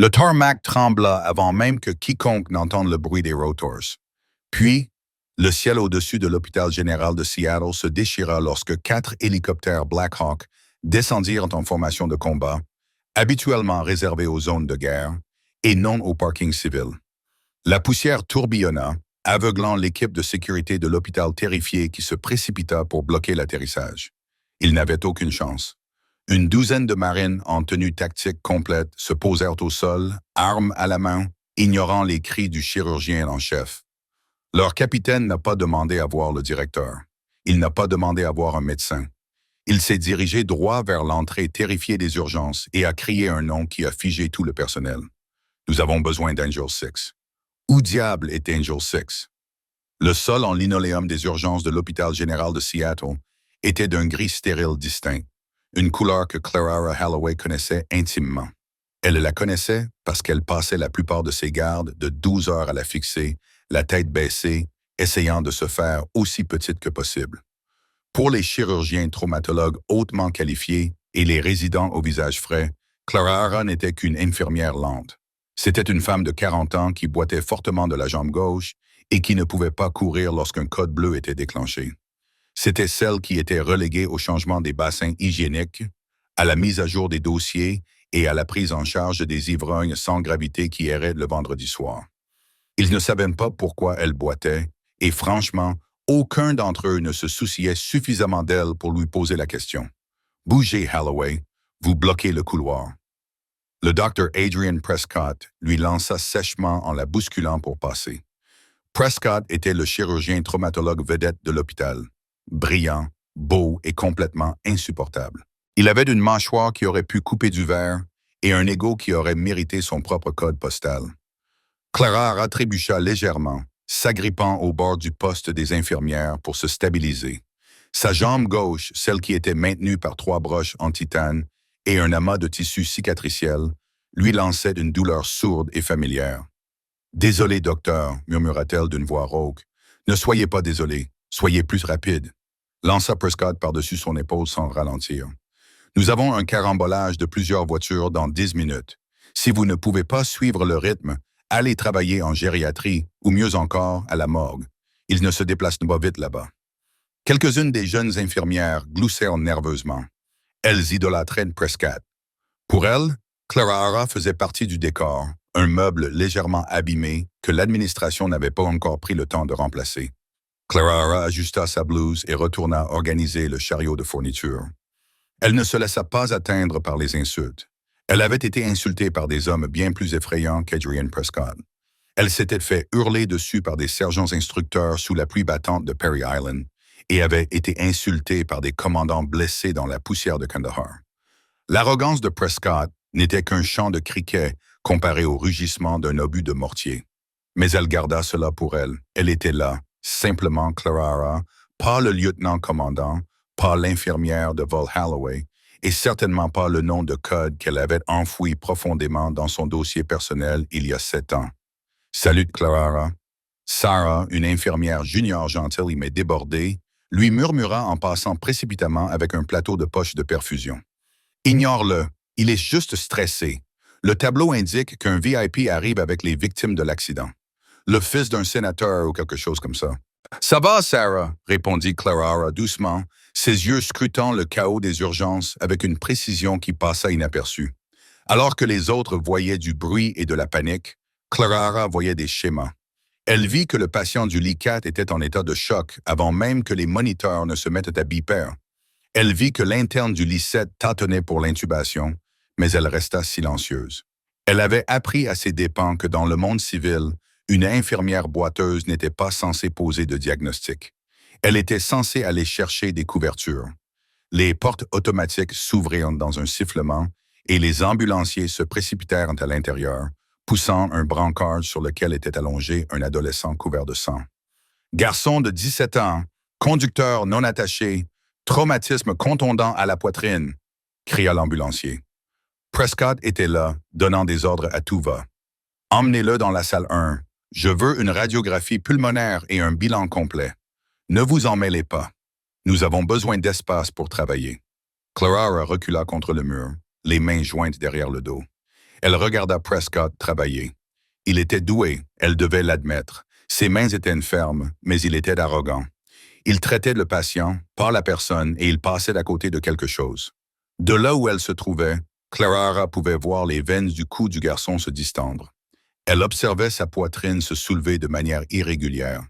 Le tarmac trembla avant même que quiconque n'entende le bruit des rotors. Puis, le ciel au-dessus de l'hôpital général de Seattle se déchira lorsque 4 hélicoptères Black Hawk descendirent en formation de combat, habituellement réservés aux zones de guerre et non au parking civil. La poussière tourbillonna, aveuglant l'équipe de sécurité de l'hôpital terrifié qui se précipita pour bloquer l'atterrissage. Ils n'avaient aucune chance. Une douzaine de marines en tenue tactique complète se posèrent au sol, armes à la main, ignorant les cris du chirurgien en chef. Leur capitaine n'a pas demandé à voir le directeur. Il n'a pas demandé à voir un médecin. Il s'est dirigé droit vers l'entrée terrifiée des urgences et a crié un nom qui a figé tout le personnel. Nous avons besoin d'Angel 6. Où diable est Angel 6? Le sol en linoléum des urgences de l'hôpital général de Seattle était d'un gris stérile distinct, une couleur que Clara Holloway connaissait intimement. Elle la connaissait parce qu'elle passait la plupart de ses gardes de 12 heures à la fixer, la tête baissée, essayant de se faire aussi petite que possible. Pour les chirurgiens traumatologues hautement qualifiés et les résidents au visage frais, Clara n'était qu'une infirmière lente. C'était une femme de 40 ans qui boitait fortement de la jambe gauche et qui ne pouvait pas courir lorsqu'un code bleu était déclenché. C'était celle qui était reléguée au changement des bassins hygiéniques, à la mise à jour des dossiers et à la prise en charge des ivrognes sans gravité qui erraient le vendredi soir. Ils ne savaient pas pourquoi elle boitait et franchement, aucun d'entre eux ne se souciait suffisamment d'elle pour lui poser la question. « Bougez, Holloway, vous bloquez le couloir. » Le docteur Adrian Prescott lui lança sèchement en la bousculant pour passer. Prescott était le chirurgien traumatologue vedette de l'hôpital. Brillant, beau et complètement insupportable. Il avait une mâchoire qui aurait pu couper du verre et un ego qui aurait mérité son propre code postal. Clara trébucha légèrement, s'agrippant au bord du poste des infirmières pour se stabiliser. Sa jambe gauche, celle qui était maintenue par 3 broches en titane et un amas de tissu cicatriciel, lui lançait une douleur sourde et familière. « Désolé, docteur, murmura-t-elle d'une voix rauque. « Ne soyez pas désolé, soyez plus rapide. » Lança Prescott par-dessus son épaule sans ralentir. « Nous avons un carambolage de plusieurs voitures dans 10 minutes. Si vous ne pouvez pas suivre le rythme, allez travailler en gériatrie ou mieux encore, à la morgue. Ils ne se déplacent pas vite là-bas. » Quelques-unes des jeunes infirmières gloussèrent nerveusement. Elles idolâtraient Prescott. Pour elles, Clara faisait partie du décor, un meuble légèrement abîmé que l'administration n'avait pas encore pris le temps de remplacer. Clara ajusta sa blouse et retourna organiser le chariot de fourniture. Elle ne se laissa pas atteindre par les insultes. Elle avait été insultée par des hommes bien plus effrayants qu'Adrian Prescott. Elle s'était fait hurler dessus par des sergents instructeurs sous la pluie battante de Perry Island et avait été insultée par des commandants blessés dans la poussière de Kandahar. L'arrogance de Prescott n'était qu'un chant de criquets comparé au rugissement d'un obus de mortier. Mais elle garda cela pour elle. Elle était là, simplement Clara, pas le lieutenant-commandant, pas l'infirmière de Vol Holloway, et certainement pas le nom de code qu'elle avait enfoui profondément dans son dossier personnel il y a 7 ans. « Salut, Clara. » Sarah, une infirmière junior gentille mais débordée, lui murmura en passant précipitamment avec un plateau de poche de perfusion. « Ignore-le, il est juste stressé. Le tableau indique qu'un VIP arrive avec les victimes de l'accident. Le fils d'un sénateur ou quelque chose comme ça. »« Ça va, Sarah, » répondit Clara doucement, ses yeux scrutant le chaos des urgences avec une précision qui passa inaperçue. Alors que les autres voyaient du bruit et de la panique, Clara voyait des schémas. Elle vit que le patient du lit 4 était en état de choc avant même que les moniteurs ne se mettent à biper. Elle vit que l'interne du lit 7 tâtonnait pour l'intubation, mais elle resta silencieuse. Elle avait appris à ses dépens que dans le monde civil, une infirmière boiteuse n'était pas censée poser de diagnostic. Elle était censée aller chercher des couvertures. Les portes automatiques s'ouvrirent dans un sifflement et les ambulanciers se précipitèrent à l'intérieur, poussant un brancard sur lequel était allongé un adolescent couvert de sang. « Garçon de 17 ans, conducteur non attaché, traumatisme contondant à la poitrine », cria l'ambulancier. Prescott était là, donnant des ordres à tout va. « Emmenez-le dans la salle 1. Je veux une radiographie pulmonaire et un bilan complet. Ne vous en mêlez pas. Nous avons besoin d'espace pour travailler. » Clara recula contre le mur, les mains jointes derrière le dos. Elle regarda Prescott travailler. Il était doué, elle devait l'admettre. Ses mains étaient fermes, mais il était arrogant. Il traitait le patient, pas la personne, et il passait à côté de quelque chose. De là où elle se trouvait, Clara pouvait voir les veines du cou du garçon se distendre. Elle observait sa poitrine se soulever de manière irrégulière.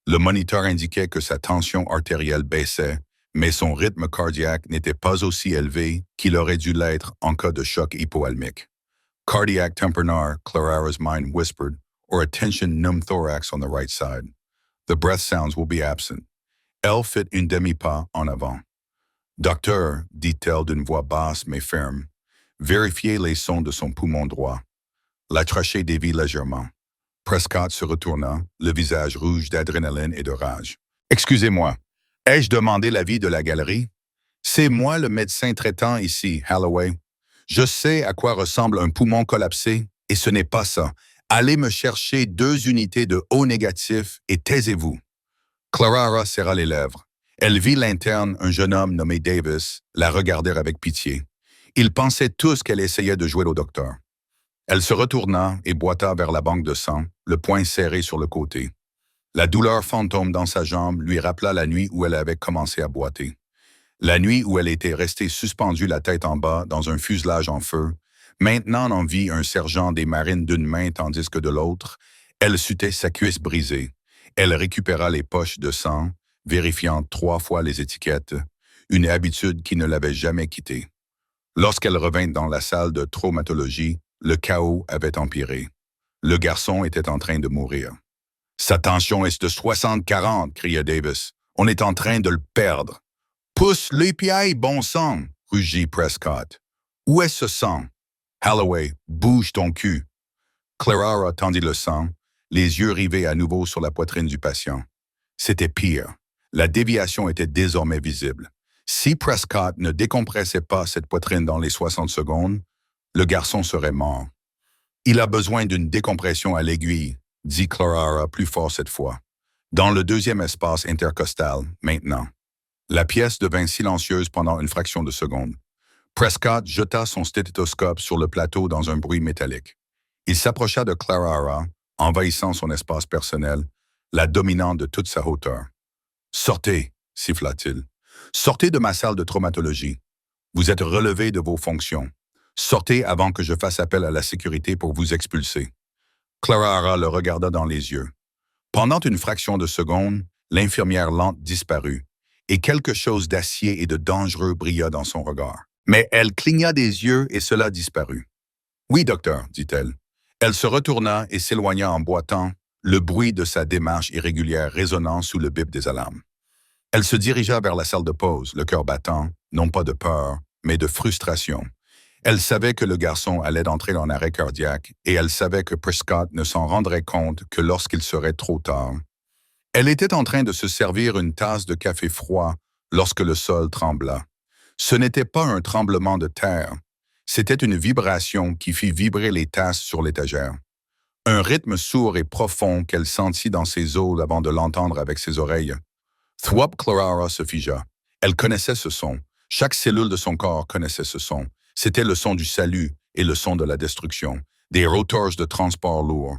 Le moniteur indiquait que sa tension artérielle baissait, mais son rythme cardiaque n'était pas aussi élevé qu'il aurait dû l'être en cas de choc hypoalmique. Cardiac tamponade, Clara's mind whispered, or a tension-numb thorax on the right side. The breath sounds will be absent. Elle fit une demi-pas en avant. Docteur, dit-elle d'une voix basse mais ferme, vérifiez les sons de son poumon droit. La trachée dévie légèrement. Prescott se retourna, le visage rouge d'adrénaline et de rage. Excusez-moi, ai-je demandé l'avis de la galerie? C'est moi le médecin traitant ici, Holloway. Je sais à quoi ressemble un poumon collapsé, et ce n'est pas ça. Allez me chercher 2 unités de O négatif et taisez-vous. Clara serra les lèvres. Elle vit l'interne, un jeune homme nommé Davis, la regarder avec pitié. Ils pensaient tous qu'elle essayait de jouer au docteur. Elle se retourna et boita vers la banque de sang, le poing serré sur le côté. La douleur fantôme dans sa jambe lui rappela la nuit où elle avait commencé à boiter. La nuit où elle était restée suspendue la tête en bas dans un fuselage en feu. Maintenant en vit un sergent des marines d'une main tandis que de l'autre, elle sutait sa cuisse brisée. Elle récupéra les poches de sang, vérifiant 3 fois les étiquettes, une habitude qui ne l'avait jamais quittée. Lorsqu'elle revint dans la salle de traumatologie, le chaos avait empiré. Le garçon était en train de mourir. « Sa tension est de 60-40, cria Davis. « On est en train de le perdre. »« Pousse l'EPI, bon sang, rugit Prescott. « Où est ce sang? »« Holloway, bouge ton cul. » Clara tendit le sang, les yeux rivés à nouveau sur la poitrine du patient. C'était pire. La déviation était désormais visible. Si Prescott ne décompressait pas cette poitrine dans les 60 secondes, le garçon serait mort. « Il a besoin d'une décompression à l'aiguille, » dit Clara plus fort cette fois. Dans le deuxième espace intercostal, maintenant. La pièce devint silencieuse pendant une fraction de seconde. Prescott jeta son stéthoscope sur le plateau dans un bruit métallique. Il s'approcha de Clara, envahissant son espace personnel, la dominant de toute sa hauteur. « Sortez, siffla-t-il. Sortez de ma salle de traumatologie. Vous êtes relevé de vos fonctions. Sortez avant que je fasse appel à la sécurité pour vous expulser. » Clara le regarda dans les yeux. Pendant une fraction de seconde, l'infirmière lente disparut, et quelque chose d'acier et de dangereux brilla dans son regard. Mais elle cligna des yeux et cela disparut. « Oui, docteur, dit-elle. » Elle se retourna et s'éloigna en boitant, le bruit de sa démarche irrégulière résonnant sous le bip des alarmes. Elle se dirigea vers la salle de pause, le cœur battant, non pas de peur, mais de frustration. Elle savait que le garçon allait entrer en arrêt cardiaque et elle savait que Prescott ne s'en rendrait compte que lorsqu'il serait trop tard. Elle était en train de se servir une tasse de café froid lorsque le sol trembla. Ce n'était pas un tremblement de terre, c'était une vibration qui fit vibrer les tasses sur l'étagère. Un rythme sourd et profond qu'elle sentit dans ses os avant de l'entendre avec ses oreilles. Thwop Clara se figea. Elle connaissait ce son. Chaque cellule de son corps connaissait ce son. C'était le son du salut et le son de la destruction, des rotors de transport lourd.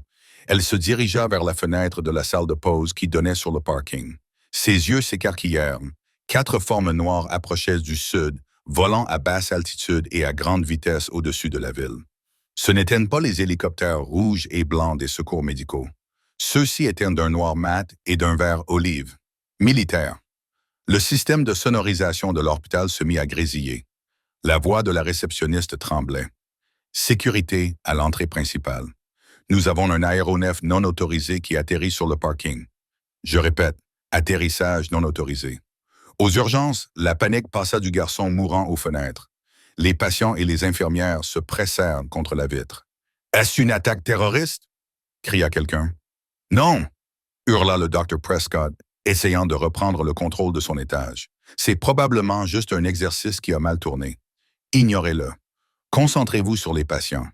Elle se dirigea vers la fenêtre de la salle de pause qui donnait sur le parking. Ses yeux s'écarquillèrent. 4 formes noires approchaient du sud, volant à basse altitude et à grande vitesse au-dessus de la ville. Ce n'étaient pas les hélicoptères rouges et blancs des secours médicaux. Ceux-ci étaient d'un noir mat et d'un vert olive. Militaires. Le système de sonorisation de l'hôpital se mit à grésiller. La voix de la réceptionniste tremblait. Sécurité à l'entrée principale. Nous avons un aéronef non autorisé qui atterrit sur le parking. Je répète, atterrissage non autorisé. Aux urgences, la panique passa du garçon mourant aux fenêtres. Les patients et les infirmières se pressèrent contre la vitre. « Est-ce une attaque terroriste? » cria quelqu'un. « Non !» hurla le Dr. Prescott, essayant de reprendre le contrôle de son étage. « C'est probablement juste un exercice qui a mal tourné. Ignorez-le. Concentrez-vous sur les patients. »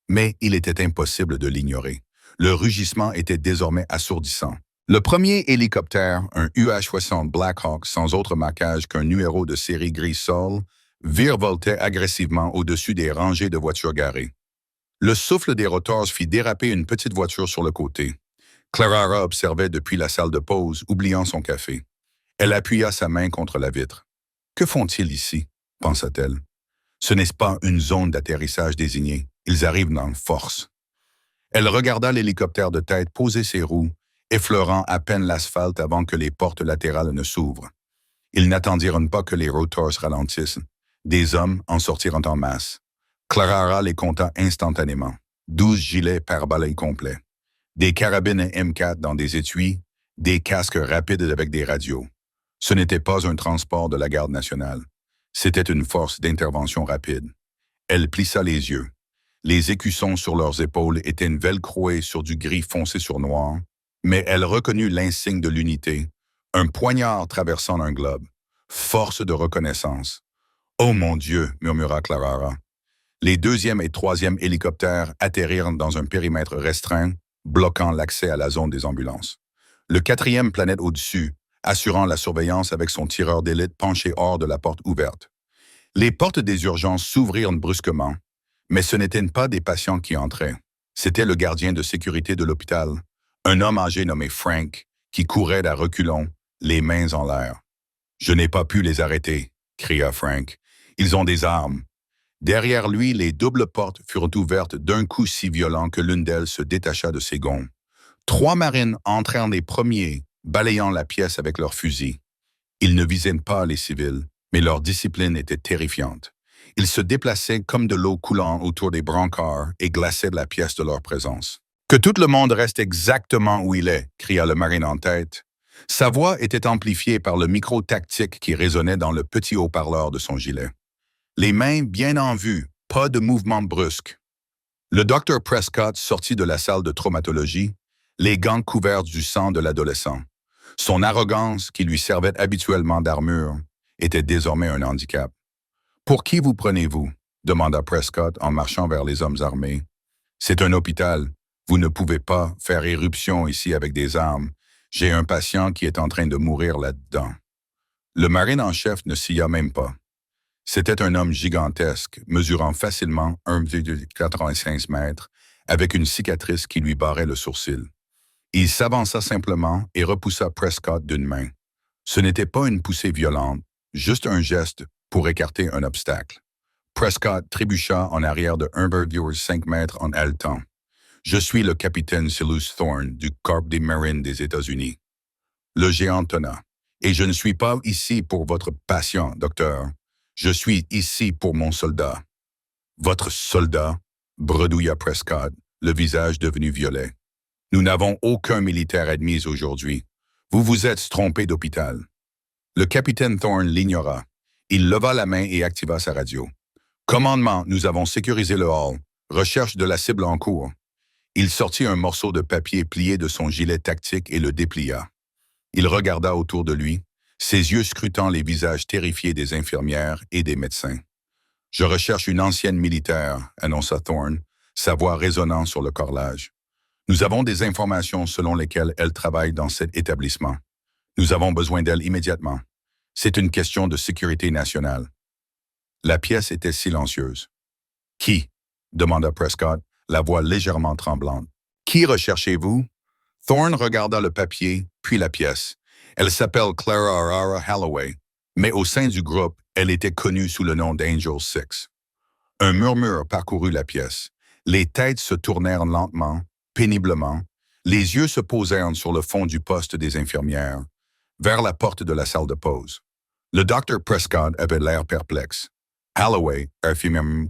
Mais il était impossible de l'ignorer. Le rugissement était désormais assourdissant. Le premier hélicoptère, un UH-60 Black Hawk sans autre marquage qu'un numéro de série gris sol, virevoltait agressivement au-dessus des rangées de voitures garées. Le souffle des rotors fit déraper une petite voiture sur le côté. Clara observait depuis la salle de pause, oubliant son café. Elle appuya sa main contre la vitre. « Que font-ils ici ?» pensa-t-elle. « Ce n'est pas une zone d'atterrissage désignée. Ils arrivent en force. » Elle regarda l'hélicoptère de tête poser ses roues, effleurant à peine l'asphalte avant que les portes latérales ne s'ouvrent. Ils n'attendirent pas que les rotors ralentissent. Des hommes en sortirent en masse. Clara les compta instantanément. 12 gilets pare-balles complets. Des carabines M4 dans des étuis, des casques rapides avec des radios. Ce n'était pas un transport de la garde nationale. C'était une force d'intervention rapide. Elle plissa les yeux. Les écussons sur leurs épaules étaient velcroés sur du gris foncé sur noir, mais elle reconnut l'insigne de l'unité, un poignard traversant un globe. Force de reconnaissance. « Oh mon Dieu !» murmura Clara. Les deuxième et troisième hélicoptères atterrirent dans un périmètre restreint, bloquant l'accès à la zone des ambulances. Le quatrième planait au-dessus, assurant la surveillance avec son tireur d'élite penché hors de la porte ouverte. Les portes des urgences s'ouvrirent brusquement, mais ce n'étaient pas des patients qui entraient. C'était le gardien de sécurité de l'hôpital, un homme âgé nommé Frank, qui courait à reculons, les mains en l'air. « Je n'ai pas pu les arrêter », cria Frank. « Ils ont des armes. » Derrière lui, les doubles portes furent ouvertes d'un coup si violent que l'une d'elles se détacha de ses gonds. 3 marines entrèrent les premiers, balayant la pièce avec leurs fusils. Ils ne visaient pas les civils, mais leur discipline était terrifiante. Ils se déplaçaient comme de l'eau coulant autour des brancards et glaçaient la pièce de leur présence. « Que tout le monde reste exactement où il est », cria le marine en tête. Sa voix était amplifiée par le micro tactique qui résonnait dans le petit haut-parleur de son gilet. Les mains bien en vue, pas de mouvement brusque. Le docteur Prescott sortit de la salle de traumatologie, les gants couverts du sang de l'adolescent. Son arrogance, qui lui servait habituellement d'armure, était désormais un handicap. « Pour qui vous prenez-vous » demanda Prescott en marchant vers les hommes armés. « C'est un hôpital. Vous ne pouvez pas faire éruption ici avec des armes. J'ai un patient qui est en train de mourir là-dedans. » Le marine en chef ne s'y même pas. C'était un homme gigantesque, mesurant facilement 1,85 mètres, avec une cicatrice qui lui barrait le sourcil. Il s'avança simplement et repoussa Prescott d'une main. Ce n'était pas une poussée violente, juste un geste pour écarter un obstacle. Prescott trébucha en arrière de 1,5 mètres en haletant. « Je suis le capitaine Silas Thorne du Corps des Marines des États-Unis. » Le géant tonna. « Et je ne suis pas ici pour votre patient, docteur. Je suis ici pour mon soldat. »« Votre soldat ?» bredouilla Prescott, le visage devenu violet. « Nous n'avons aucun militaire admis aujourd'hui. Vous vous êtes trompé d'hôpital. » Le capitaine Thorne l'ignora. Il leva la main et activa sa radio. « Commandement, nous avons sécurisé le hall. Recherche de la cible en cours. » Il sortit un morceau de papier plié de son gilet tactique et le déplia. Il regarda autour de lui, ses yeux scrutant les visages terrifiés des infirmières et des médecins. « Je recherche une ancienne militaire », annonça Thorne, sa voix résonnant sur le correlage. « Nous avons des informations selon lesquelles elle travaille dans cet établissement. Nous avons besoin d'elle immédiatement. C'est une question de sécurité nationale. » La pièce était silencieuse. « Qui ?» demanda Prescott, la voix légèrement tremblante. « Qui recherchez-vous » Thorne regarda le papier, puis la pièce. Elle s'appelle Clara Aurora Holloway, mais au sein du groupe, elle était connue sous le nom d'Angel 6. Un murmure parcourut la pièce. Les têtes se tournèrent lentement, péniblement. Les yeux se posèrent sur le fond du poste des infirmières, vers la porte de la salle de pause. Le docteur Prescott avait l'air perplexe. Holloway, infirmière.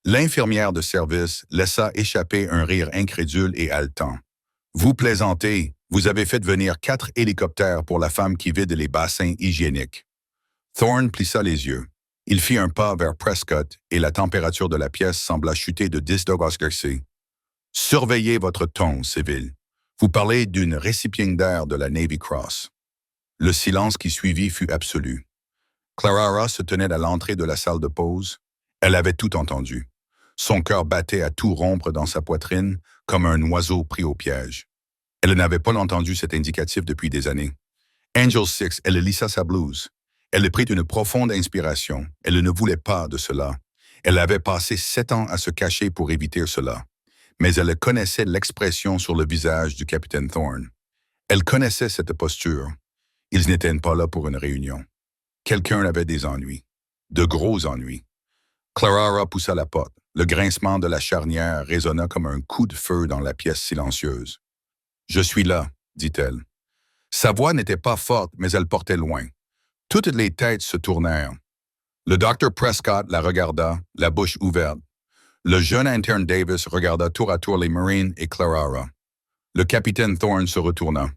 L'infirmière de service laissa échapper un rire incrédule et haletant. « Vous plaisantez, vous avez fait venir 4 hélicoptères pour la femme qui vide les bassins hygiéniques. » Thorne plissa les yeux. Il fit un pas vers Prescott et la température de la pièce sembla chuter de 10 degrés C. « Surveillez votre ton, civil. Vous parlez d'une récipiendaire de la Navy Cross. » Le silence qui suivit fut absolu. Clara se tenait à l'entrée de la salle de pause. Elle avait tout entendu. Son cœur battait à tout rompre dans sa poitrine, comme un oiseau pris au piège. Elle n'avait pas entendu cet indicatif depuis des années. Angel 6, elle lissa sa blouse. Elle prit une profonde inspiration. Elle ne voulait pas de cela. Elle avait passé 7 ans à se cacher pour éviter cela, mais elle connaissait l'expression sur le visage du capitaine Thorne. Elle connaissait cette posture. Ils n'étaient pas là pour une réunion. Quelqu'un avait des ennuis. De gros ennuis. Clara poussa la porte. Le grincement de la charnière résonna comme un coup de feu dans la pièce silencieuse. « Je suis là », dit-elle. Sa voix n'était pas forte, mais elle portait loin. Toutes les têtes se tournèrent. Le docteur Prescott la regarda, la bouche ouverte. Le jeune interne Davis regarda tour à tour les Marines et Clara. Le capitaine Thorne se retourna.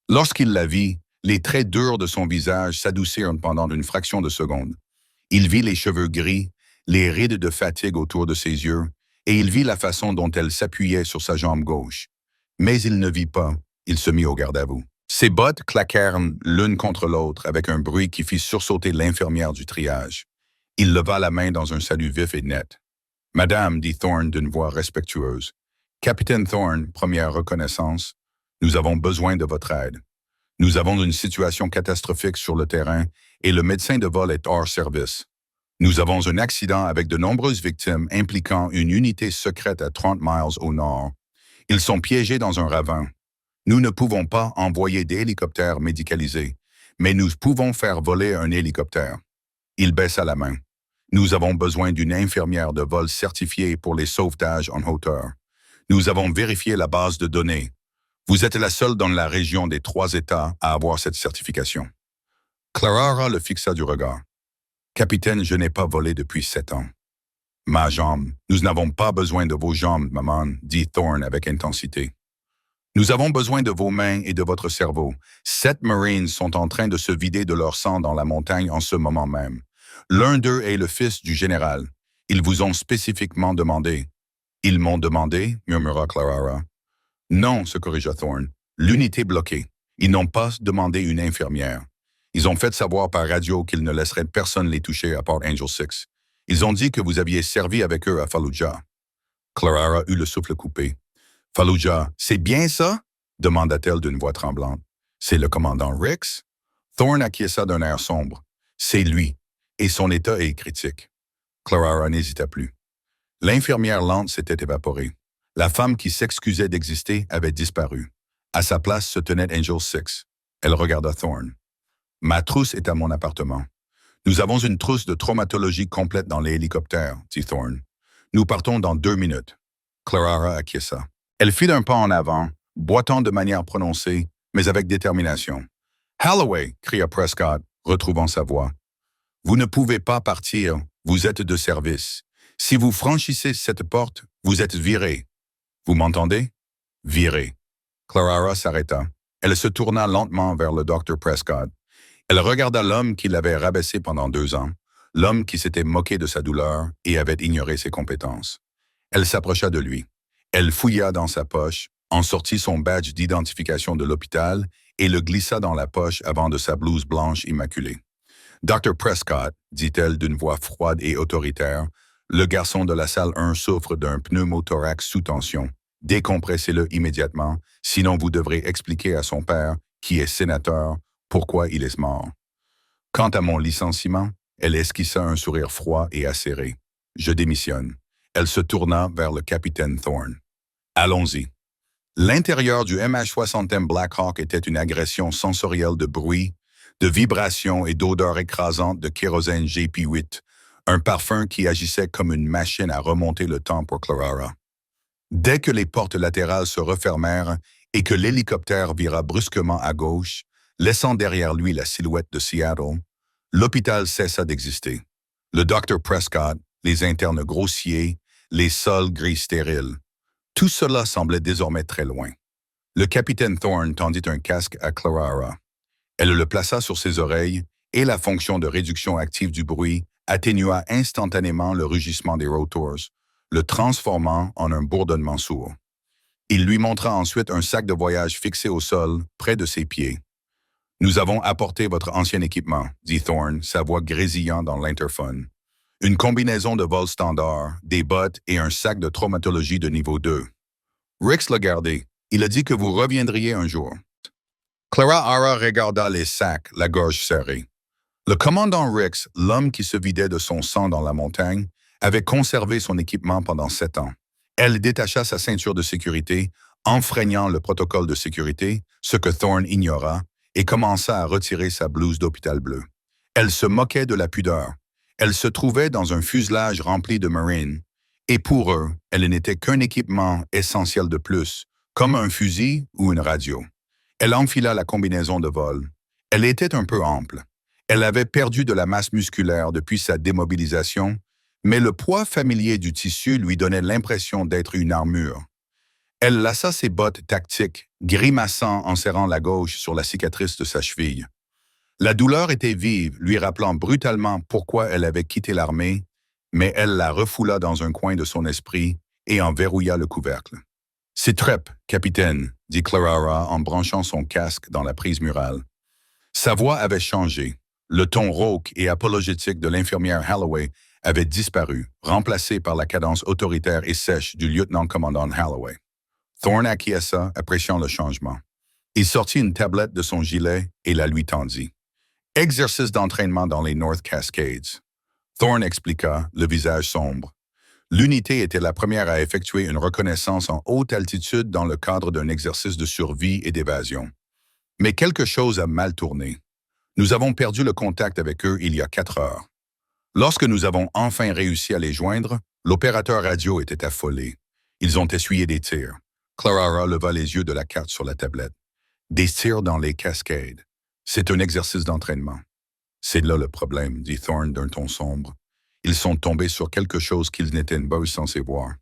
Lorsqu'il la vit, les traits durs de son visage s'adoucirent pendant une fraction de seconde. Il vit les cheveux gris, les rides de fatigue autour de ses yeux, et il vit la façon dont elle s'appuyait sur sa jambe gauche. Mais il ne vit pas, il se mit au garde-à-vous. Ses bottes claquèrent l'une contre l'autre avec un bruit qui fit sursauter l'infirmière du triage. Il leva la main dans un salut vif et net. « Madame, dit Thorne d'une voix respectueuse. Capitaine Thorne, première reconnaissance, nous avons besoin de votre aide. Nous avons une situation catastrophique sur le terrain et le médecin de vol est hors service. Nous avons un accident avec de nombreuses victimes impliquant une unité secrète à 30 miles au nord. Ils sont piégés dans un ravin. Nous ne pouvons pas envoyer des hélicoptères médicalisés, mais nous pouvons faire voler un hélicoptère. » Il baissa la main. « Nous avons besoin d'une infirmière de vol certifiée pour les sauvetages en hauteur. Nous avons vérifié la base de données. Vous êtes la seule dans la région des 3 États à avoir cette certification. » Clara le fixa du regard. « Capitaine, je n'ai pas volé depuis 7 ans. »« Ma jambe. Nous n'avons pas besoin de vos jambes, maman, dit Thorne avec intensité. Nous avons besoin de vos mains et de votre cerveau. 7 Marines sont en train de se vider de leur sang dans la montagne en ce moment même. L'un d'eux est le fils du général. Ils vous ont spécifiquement demandé. »« Ils m'ont demandé, murmura Clara. Non, se corrigea Thorne. L'unité bloquée. Ils n'ont pas demandé une infirmière. Ils ont fait savoir par radio qu'ils ne laisseraient personne les toucher à part Angel 6. Ils ont dit que vous aviez servi avec eux à Fallujah. Clara eut le souffle coupé. Fallujah, c'est bien ça? Demanda-t-elle d'une voix tremblante. C'est le commandant Rix? Thorne acquiesça d'un air sombre. C'est lui, et son état est critique. Clara n'hésita plus. L'infirmière lente s'était évaporée. La femme qui s'excusait d'exister avait disparu. À sa place se tenait Angel 6. Elle regarda Thorne. « Ma trousse est à mon appartement. Nous avons une trousse de traumatologie complète dans les hélicoptères, dit Thorne. Nous partons dans 2 minutes. » Clara acquiesça. Elle fit d'un pas en avant, boitant de manière prononcée, mais avec détermination. « Holloway !» cria Prescott, retrouvant sa voix. « Vous ne pouvez pas partir, vous êtes de service. Si vous franchissez cette porte, vous êtes viré. Vous m'entendez? Viré. » Clara s'arrêta. Elle se tourna lentement vers le docteur Prescott. Elle regarda l'homme qui l'avait rabaissé pendant 2 ans, l'homme qui s'était moqué de sa douleur et avait ignoré ses compétences. Elle s'approcha de lui. Elle fouilla dans sa poche, en sortit son badge d'identification de l'hôpital et le glissa dans la poche avant de sa blouse blanche immaculée. « Dr. Prescott, dit-elle d'une voix froide et autoritaire, le garçon de la salle 1 souffre d'un pneumothorax sous tension. Décompressez-le immédiatement, sinon vous devrez expliquer à son père, qui est sénateur, pourquoi il est mort. Quant à mon licenciement, elle esquissa un sourire froid et acéré. Je démissionne. Elle se tourna vers le capitaine Thorne. Allons-y. L'intérieur du MH-60M Black Hawk était une agression sensorielle de bruit, de vibrations et d'odeurs écrasantes de kérosène GP8, un parfum qui agissait comme une machine à remonter le temps pour Clara. Dès que les portes latérales se refermèrent et que l'hélicoptère vira brusquement à gauche, laissant derrière lui la silhouette de Seattle, l'hôpital cessa d'exister. Le docteur Prescott, les internes grossiers, les sols gris stériles. Tout cela semblait désormais très loin. Le capitaine Thorne tendit un casque à Clara. Elle le plaça sur ses oreilles et la fonction de réduction active du bruit atténua instantanément le rugissement des rotors, le transformant en un bourdonnement sourd. Il lui montra ensuite un sac de voyage fixé au sol, près de ses pieds. « Nous avons apporté votre ancien équipement, » dit Thorne, sa voix grésillant dans l'interphone. « Une combinaison de vol standard, des bottes et un sac de traumatologie de niveau 2. » Rix l'a gardé. Il a dit que vous reviendriez un jour. Clara regarda les sacs, la gorge serrée. Le commandant Rix, l'homme qui se vidait de son sang dans la montagne, avait conservé son équipement pendant 7 ans. Elle détacha sa ceinture de sécurité, enfreignant le protocole de sécurité, ce que Thorne ignora, et commença à retirer sa blouse d'hôpital bleu. Elle se moquait de la pudeur. Elle se trouvait dans un fuselage rempli de Marines, et pour eux, elle n'était qu'un équipement essentiel de plus, comme un fusil ou une radio. Elle enfila la combinaison de vol. Elle était un peu ample. Elle avait perdu de la masse musculaire depuis sa démobilisation, mais le poids familier du tissu lui donnait l'impression d'être une armure. Elle lassa ses bottes tactiques, grimaçant en serrant la gauche sur la cicatrice de sa cheville. La douleur était vive, lui rappelant brutalement pourquoi elle avait quitté l'armée, mais elle la refoula dans un coin de son esprit et en verrouilla le couvercle. « C'est Trep, capitaine », dit Clara en branchant son casque dans la prise murale. Sa voix avait changé. Le ton rauque et apologétique de l'infirmière Halloway avait disparu, remplacé par la cadence autoritaire et sèche du lieutenant-commandant Halloway. Thorne acquiesça, appréciant le changement. Il sortit une tablette de son gilet et la lui tendit. « Exercice d'entraînement dans les North Cascades. » Thorne expliqua, le visage sombre. L'unité était la première à effectuer une reconnaissance en haute altitude dans le cadre d'un exercice de survie et d'évasion. Mais quelque chose a mal tourné. Nous avons perdu le contact avec eux il y a 4 heures. Lorsque nous avons enfin réussi à les joindre, l'opérateur radio était affolé. Ils ont essuyé des tirs. Clara leva les yeux de la carte sur la tablette. Des tirs dans les cascades. C'est un exercice d'entraînement. C'est là le problème, dit Thorne d'un ton sombre. Ils sont tombés sur quelque chose qu'ils n'étaient pas censés voir.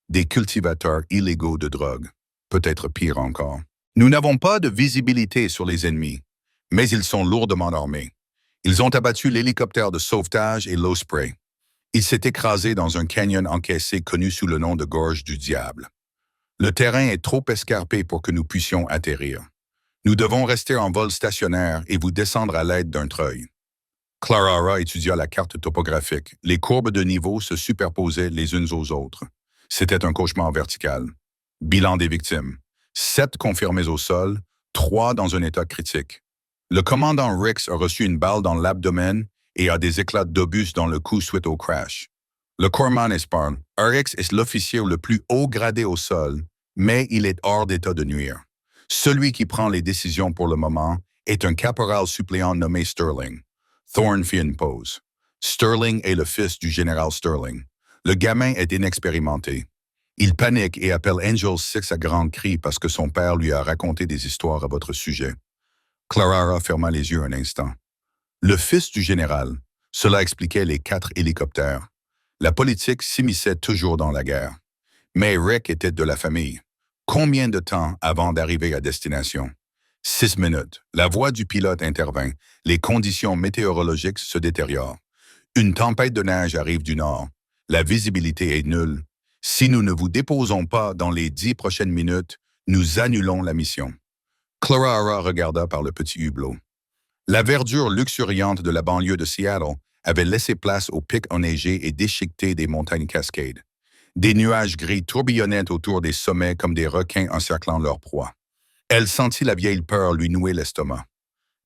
Des cultivateurs illégaux de drogue. Peut-être pire encore. Nous n'avons pas de visibilité sur les ennemis, mais ils sont lourdement armés. Ils ont abattu l'hélicoptère de sauvetage et l'Osprey. Il s'est écrasé dans un canyon encaissé connu sous le nom de Gorge du Diable. Le terrain est trop escarpé pour que nous puissions atterrir. Nous devons rester en vol stationnaire et vous descendre à l'aide d'un treuil. Clara étudia la carte topographique. Les courbes de niveau se superposaient les unes aux autres. C'était un cauchemar vertical. Bilan des victimes. 7 confirmés au sol, 3 dans un état critique. Le commandant Rix a reçu une balle dans l'abdomen et a des éclats d'obus dans le cou suite au crash. Le corpsman parle. Rix est l'officier le plus haut gradé au sol, mais il est hors d'état de nuire. Celui qui prend les décisions pour le moment est un caporal suppléant nommé Sterling. Thorne fit une pause. Sterling est le fils du général Sterling. Le gamin est inexpérimenté. Il panique et appelle Angel 6 à grands cris parce que son père lui a raconté des histoires à votre sujet. Clara ferma les yeux un instant. Le fils du général, cela expliquait les 4 hélicoptères. La politique s'immisçait toujours dans la guerre. Mais Rick était de la famille. Combien de temps avant d'arriver à destination? 6 minutes. La voix du pilote intervint. Les conditions météorologiques se détériorent. Une tempête de neige arrive du nord. La visibilité est nulle. Si nous ne vous déposons pas dans les 10 prochaines minutes, nous annulons la mission. Clara regarda par le petit hublot. La verdure luxuriante de la banlieue de Seattle avait laissé place aux pics enneigés et déchiquetés des montagnes Cascades. Des nuages gris tourbillonnaient autour des sommets comme des requins encerclant leur proie. Elle sentit la vieille peur lui nouer l'estomac.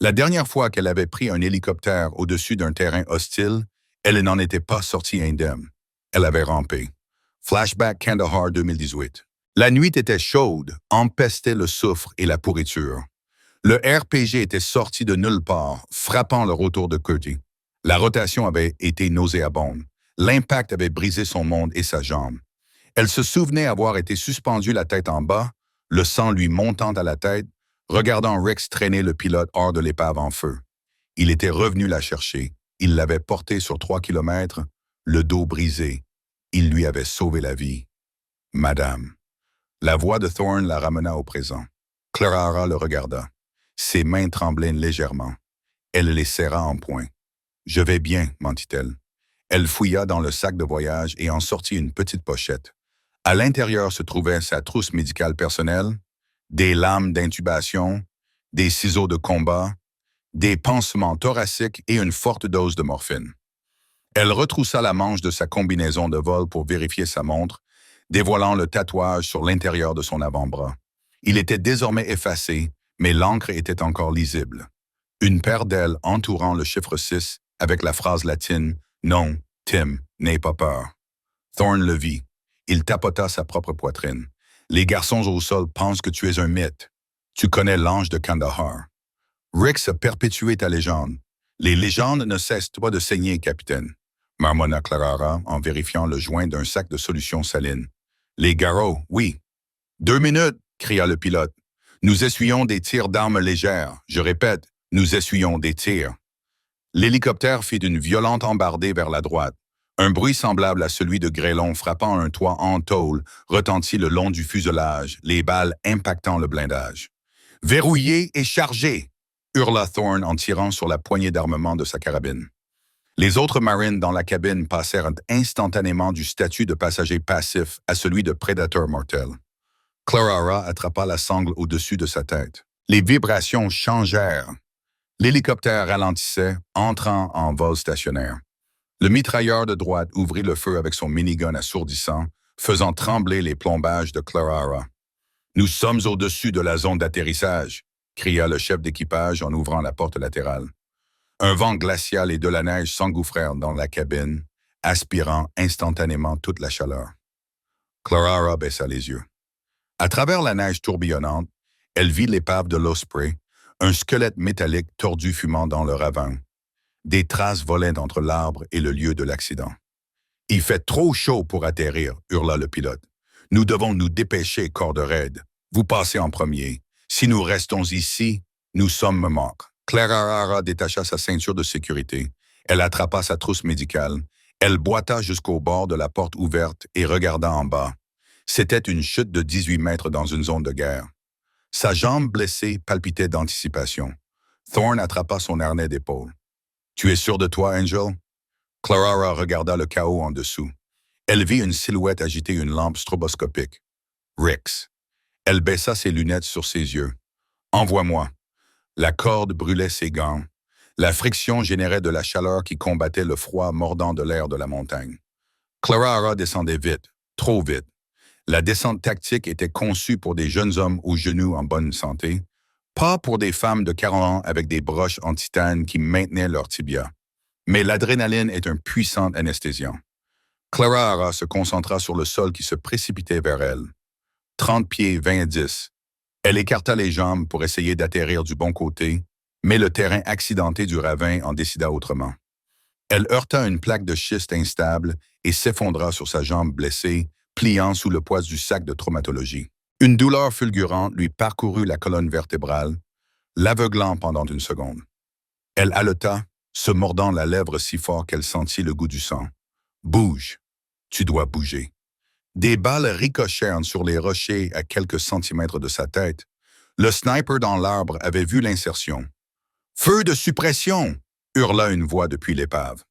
La dernière fois qu'elle avait pris un hélicoptère au-dessus d'un terrain hostile, elle n'en était pas sortie indemne. Elle avait rampé. Flashback Kandahar 2018. La nuit était chaude, empestait le soufre et la pourriture. Le RPG était sorti de nulle part, frappant le retour de Curtis. La rotation avait été nauséabonde. L'impact avait brisé son monde et sa jambe. Elle se souvenait avoir été suspendue la tête en bas, le sang lui montant à la tête, regardant Rex traîner le pilote hors de l'épave en feu. Il était revenu la chercher. Il l'avait portée sur 3 kilomètres, le dos brisé. Il lui avait sauvé la vie. « Madame ». La voix de Thorne la ramena au présent. Clara le regarda. Ses mains tremblaient légèrement. Elle les serra en poing. « Je vais bien », mentit-elle. Elle fouilla dans le sac de voyage et en sortit une petite pochette. À l'intérieur se trouvait sa trousse médicale personnelle, des lames d'intubation, des ciseaux de combat, des pansements thoraciques et une forte dose de morphine. Elle retroussa la manche de sa combinaison de vol pour vérifier sa montre, dévoilant le tatouage sur l'intérieur de son avant-bras. Il était désormais effacé, mais l'encre était encore lisible. Une paire d'ailes entourant le chiffre 6 avec la phrase latine « Non, Tim, n'aie pas peur ». Thorne le vit. Il tapota sa propre poitrine. Les garçons au sol pensent que tu es un mythe. Tu connais l'ange de Kandahar. Rix a perpétué ta légende. Les légendes ne cessent pas de saigner, capitaine, marmonna Clarara en vérifiant le joint d'un sac de solution saline. Les garrots, oui. 2 minutes, cria le pilote. Nous essuyons des tirs d'armes légères. Je répète, nous essuyons des tirs. L'hélicoptère fit une violente embardée vers la droite. Un bruit semblable à celui de grêlons frappant un toit en tôle retentit le long du fuselage, les balles impactant le blindage. « Verrouillé et chargé !» hurla Thorne en tirant sur la poignée d'armement de sa carabine. Les autres marines dans la cabine passèrent instantanément du statut de passager passif à celui de prédateur mortel. Clarara attrapa la sangle au-dessus de sa tête. Les vibrations changèrent. L'hélicoptère ralentissait, entrant en vol stationnaire. Le mitrailleur de droite ouvrit le feu avec son minigun assourdissant, faisant trembler les plombages de Clarara. « Nous sommes au-dessus de la zone d'atterrissage !» cria le chef d'équipage en ouvrant la porte latérale. Un vent glacial et de la neige s'engouffrèrent dans la cabine, aspirant instantanément toute la chaleur. Clarara baissa les yeux. À travers la neige tourbillonnante, elle vit l'épave de l'Osprey, un squelette métallique tordu fumant dans le ravin. Des traces volaient entre l'arbre et le lieu de l'accident. « Il fait trop chaud pour atterrir », hurla le pilote. « Nous devons nous dépêcher, corde raide. Vous passez en premier. Si nous restons ici, nous sommes morts. » Clarara détacha sa ceinture de sécurité. Elle attrapa sa trousse médicale. Elle boita jusqu'au bord de la porte ouverte et regarda en bas. C'était une chute de 18 mètres dans une zone de guerre. Sa jambe blessée palpitait d'anticipation. Thorne attrapa son harnais d'épaule. « Tu es sûr de toi, Angel? » Clarara regarda le chaos en dessous. Elle vit une silhouette agiter une lampe stroboscopique. Rix. Elle baissa ses lunettes sur ses yeux. « Envoie-moi. » La corde brûlait ses gants. La friction générait de la chaleur qui combattait le froid mordant de l'air de la montagne. Clarara descendait vite, trop vite. La descente tactique était conçue pour des jeunes hommes aux genoux en bonne santé, pas pour des femmes de 40 ans avec des broches en titane qui maintenaient leurs tibias. Mais l'adrénaline est un puissant anesthésiant. Clarara se concentra sur le sol qui se précipitait vers elle. 30 pieds 20 à 10. Elle écarta les jambes pour essayer d'atterrir du bon côté, mais le terrain accidenté du ravin en décida autrement. Elle heurta une plaque de schiste instable et s'effondra sur sa jambe blessée, pliant sous le poids du sac de traumatologie. Une douleur fulgurante lui parcourut la colonne vertébrale, l'aveuglant pendant une seconde. Elle haleta, se mordant la lèvre si fort qu'elle sentit le goût du sang. « Bouge. Tu dois bouger. » Des balles ricochèrent sur les rochers à quelques centimètres de sa tête. Le sniper dans l'arbre avait vu l'insertion. « Feu de suppression !» hurla une voix depuis l'épave.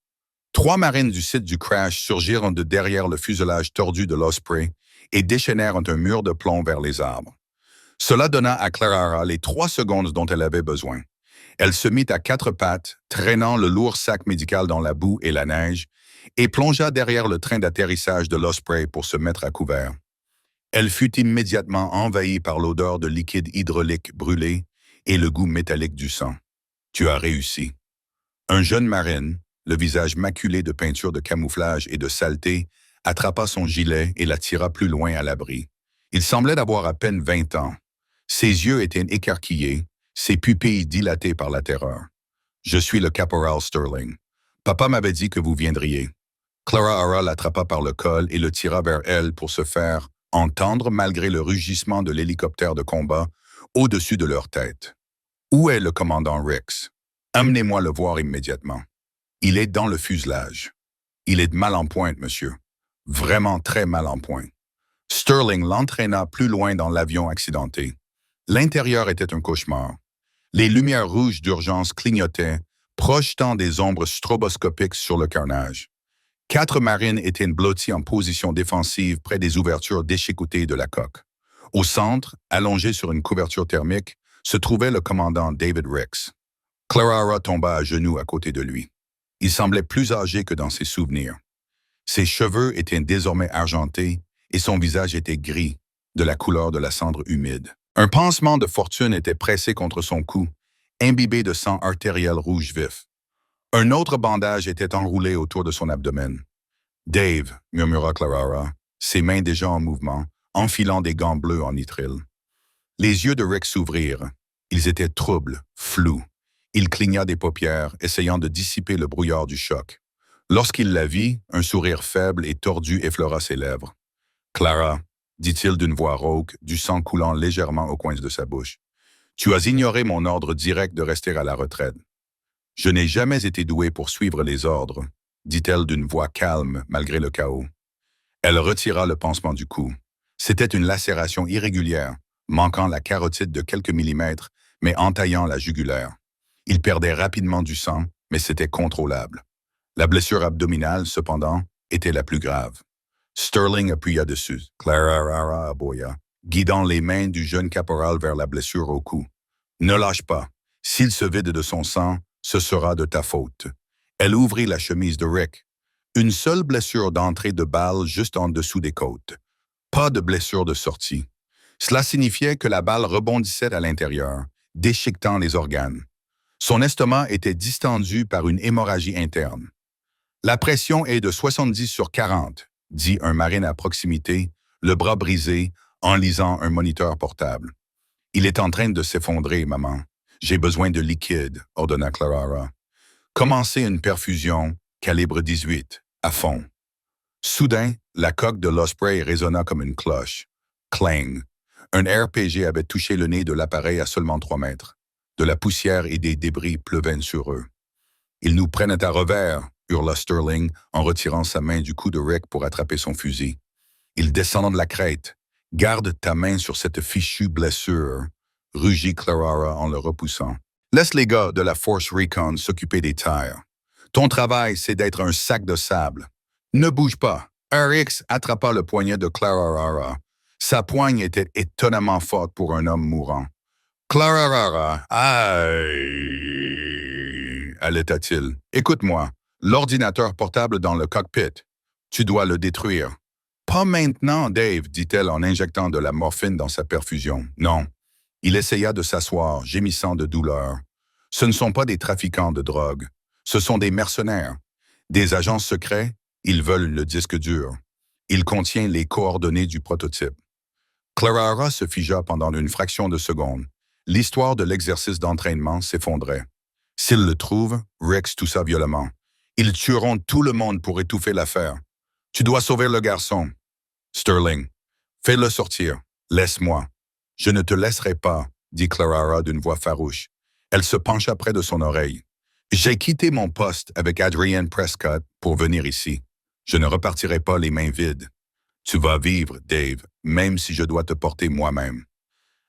3 marines du site du crash surgirent de derrière le fuselage tordu de l'Osprey et déchaînèrent un mur de plomb vers les arbres. Cela donna à Clarara les 3 secondes dont elle avait besoin. Elle se mit à 4 pattes, traînant le lourd sac médical dans la boue et la neige, et plongea derrière le train d'atterrissage de l'Osprey pour se mettre à couvert. Elle fut immédiatement envahie par l'odeur de liquide hydraulique brûlé et le goût métallique du sang. « Tu as réussi. » Un jeune marine, le visage maculé de peinture de camouflage et de saleté, attrapa son gilet et la tira plus loin à l'abri. Il semblait d'avoir à peine 20 ans. Ses yeux étaient écarquillés, ses pupilles dilatées par la terreur. « Je suis le caporal Sterling. Papa m'avait dit que vous viendriez. » Clarara l'attrapa par le col et le tira vers elle pour se faire entendre malgré le rugissement de l'hélicoptère de combat au-dessus de leur tête. « Où est le commandant Rix? Amenez-moi le voir immédiatement. » « Il est dans le fuselage. Il est mal en pointe, monsieur. Vraiment très mal en point. » Sterling l'entraîna plus loin dans l'avion accidenté. L'intérieur était un cauchemar. Les lumières rouges d'urgence clignotaient, projetant des ombres stroboscopiques sur le carnage. 4 marines étaient blotties en position défensive près des ouvertures déchiquetées de la coque. Au centre, allongé sur une couverture thermique, se trouvait le commandant David Rix. Clarara tomba à genoux à côté de lui. Il semblait plus âgé que dans ses souvenirs. Ses cheveux étaient désormais argentés et son visage était gris, de la couleur de la cendre humide. Un pansement de fortune était pressé contre son cou, imbibé de sang artériel rouge vif. Un autre bandage était enroulé autour de son abdomen. Dave, murmura Clara, ses mains déjà en mouvement, enfilant des gants bleus en nitrile. Les yeux de Rick s'ouvrirent. Ils étaient troubles, flous. Il cligna des paupières, essayant de dissiper le brouillard du choc. Lorsqu'il la vit, un sourire faible et tordu effleura ses lèvres. « Clara, dit-il d'une voix rauque, du sang coulant légèrement au coin de sa bouche, tu as ignoré mon ordre direct de rester à la retraite. Je n'ai jamais été douée pour suivre les ordres, dit-elle d'une voix calme malgré le chaos. Elle retira le pansement du cou. C'était une lacération irrégulière, manquant la carotide de quelques millimètres, mais entaillant la jugulaire. Il perdait rapidement du sang, mais c'était contrôlable. La blessure abdominale, cependant, était la plus grave. Sterling appuya dessus. Clara aboya, guidant les mains du jeune caporal vers la blessure au cou. « Ne lâche pas. S'il se vide de son sang, ce sera de ta faute. » Elle ouvrit la chemise de Rick. Une seule blessure d'entrée de balle juste en dessous des côtes. Pas de blessure de sortie. Cela signifiait que la balle rebondissait à l'intérieur, déchiquetant les organes. Son estomac était distendu par une hémorragie interne. « La pression est de 70/40, dit un marine à proximité, le bras brisé, en lisant un moniteur portable. « Il est en train de s'effondrer, maman. J'ai besoin de liquide, ordonna Clara. Commencez une perfusion, calibre 18, à fond. » Soudain, la coque de l'Osprey résonna comme une cloche. Clang. Un RPG avait touché le nez de l'appareil à seulement 3 mètres. De la poussière et des débris pleuvaient sur eux. « Ils nous prennent à revers !» hurla Sterling en retirant sa main du cou de Rick pour attraper son fusil. « Ils descendent de la crête. Garde ta main sur cette fichue blessure, » rugit Clara en le repoussant. « Laisse les gars de la Force Recon s'occuper des tires. Ton travail, c'est d'être un sac de sable. Ne bouge pas. » RX attrapa le poignet de Clara. Sa poigne était étonnamment forte pour un homme mourant. « Clara, aïe, allaita-t-il. Écoute-moi. L'ordinateur portable dans le cockpit. Tu dois le détruire. »« Pas maintenant, Dave, dit-elle en injectant de la morphine dans sa perfusion. Non. » Il essaya de s'asseoir, gémissant de douleur. « Ce ne sont pas des trafiquants de drogue. Ce sont des mercenaires. Des agents secrets, ils veulent le disque dur. Il contient les coordonnées du prototype. » Clara se figea pendant une fraction de seconde. L'histoire de l'exercice d'entraînement s'effondrait. S'ils le trouvent, Rex toussa violemment. Ils tueront tout le monde pour étouffer l'affaire. Tu dois sauver le garçon. Sterling, fais-le sortir. Laisse-moi. Je ne te laisserai pas, dit Clara d'une voix farouche. Elle se pencha près de son oreille. J'ai quitté mon poste avec Adrienne Prescott pour venir ici. Je ne repartirai pas les mains vides. Tu vas vivre, Dave, même si je dois te porter moi-même.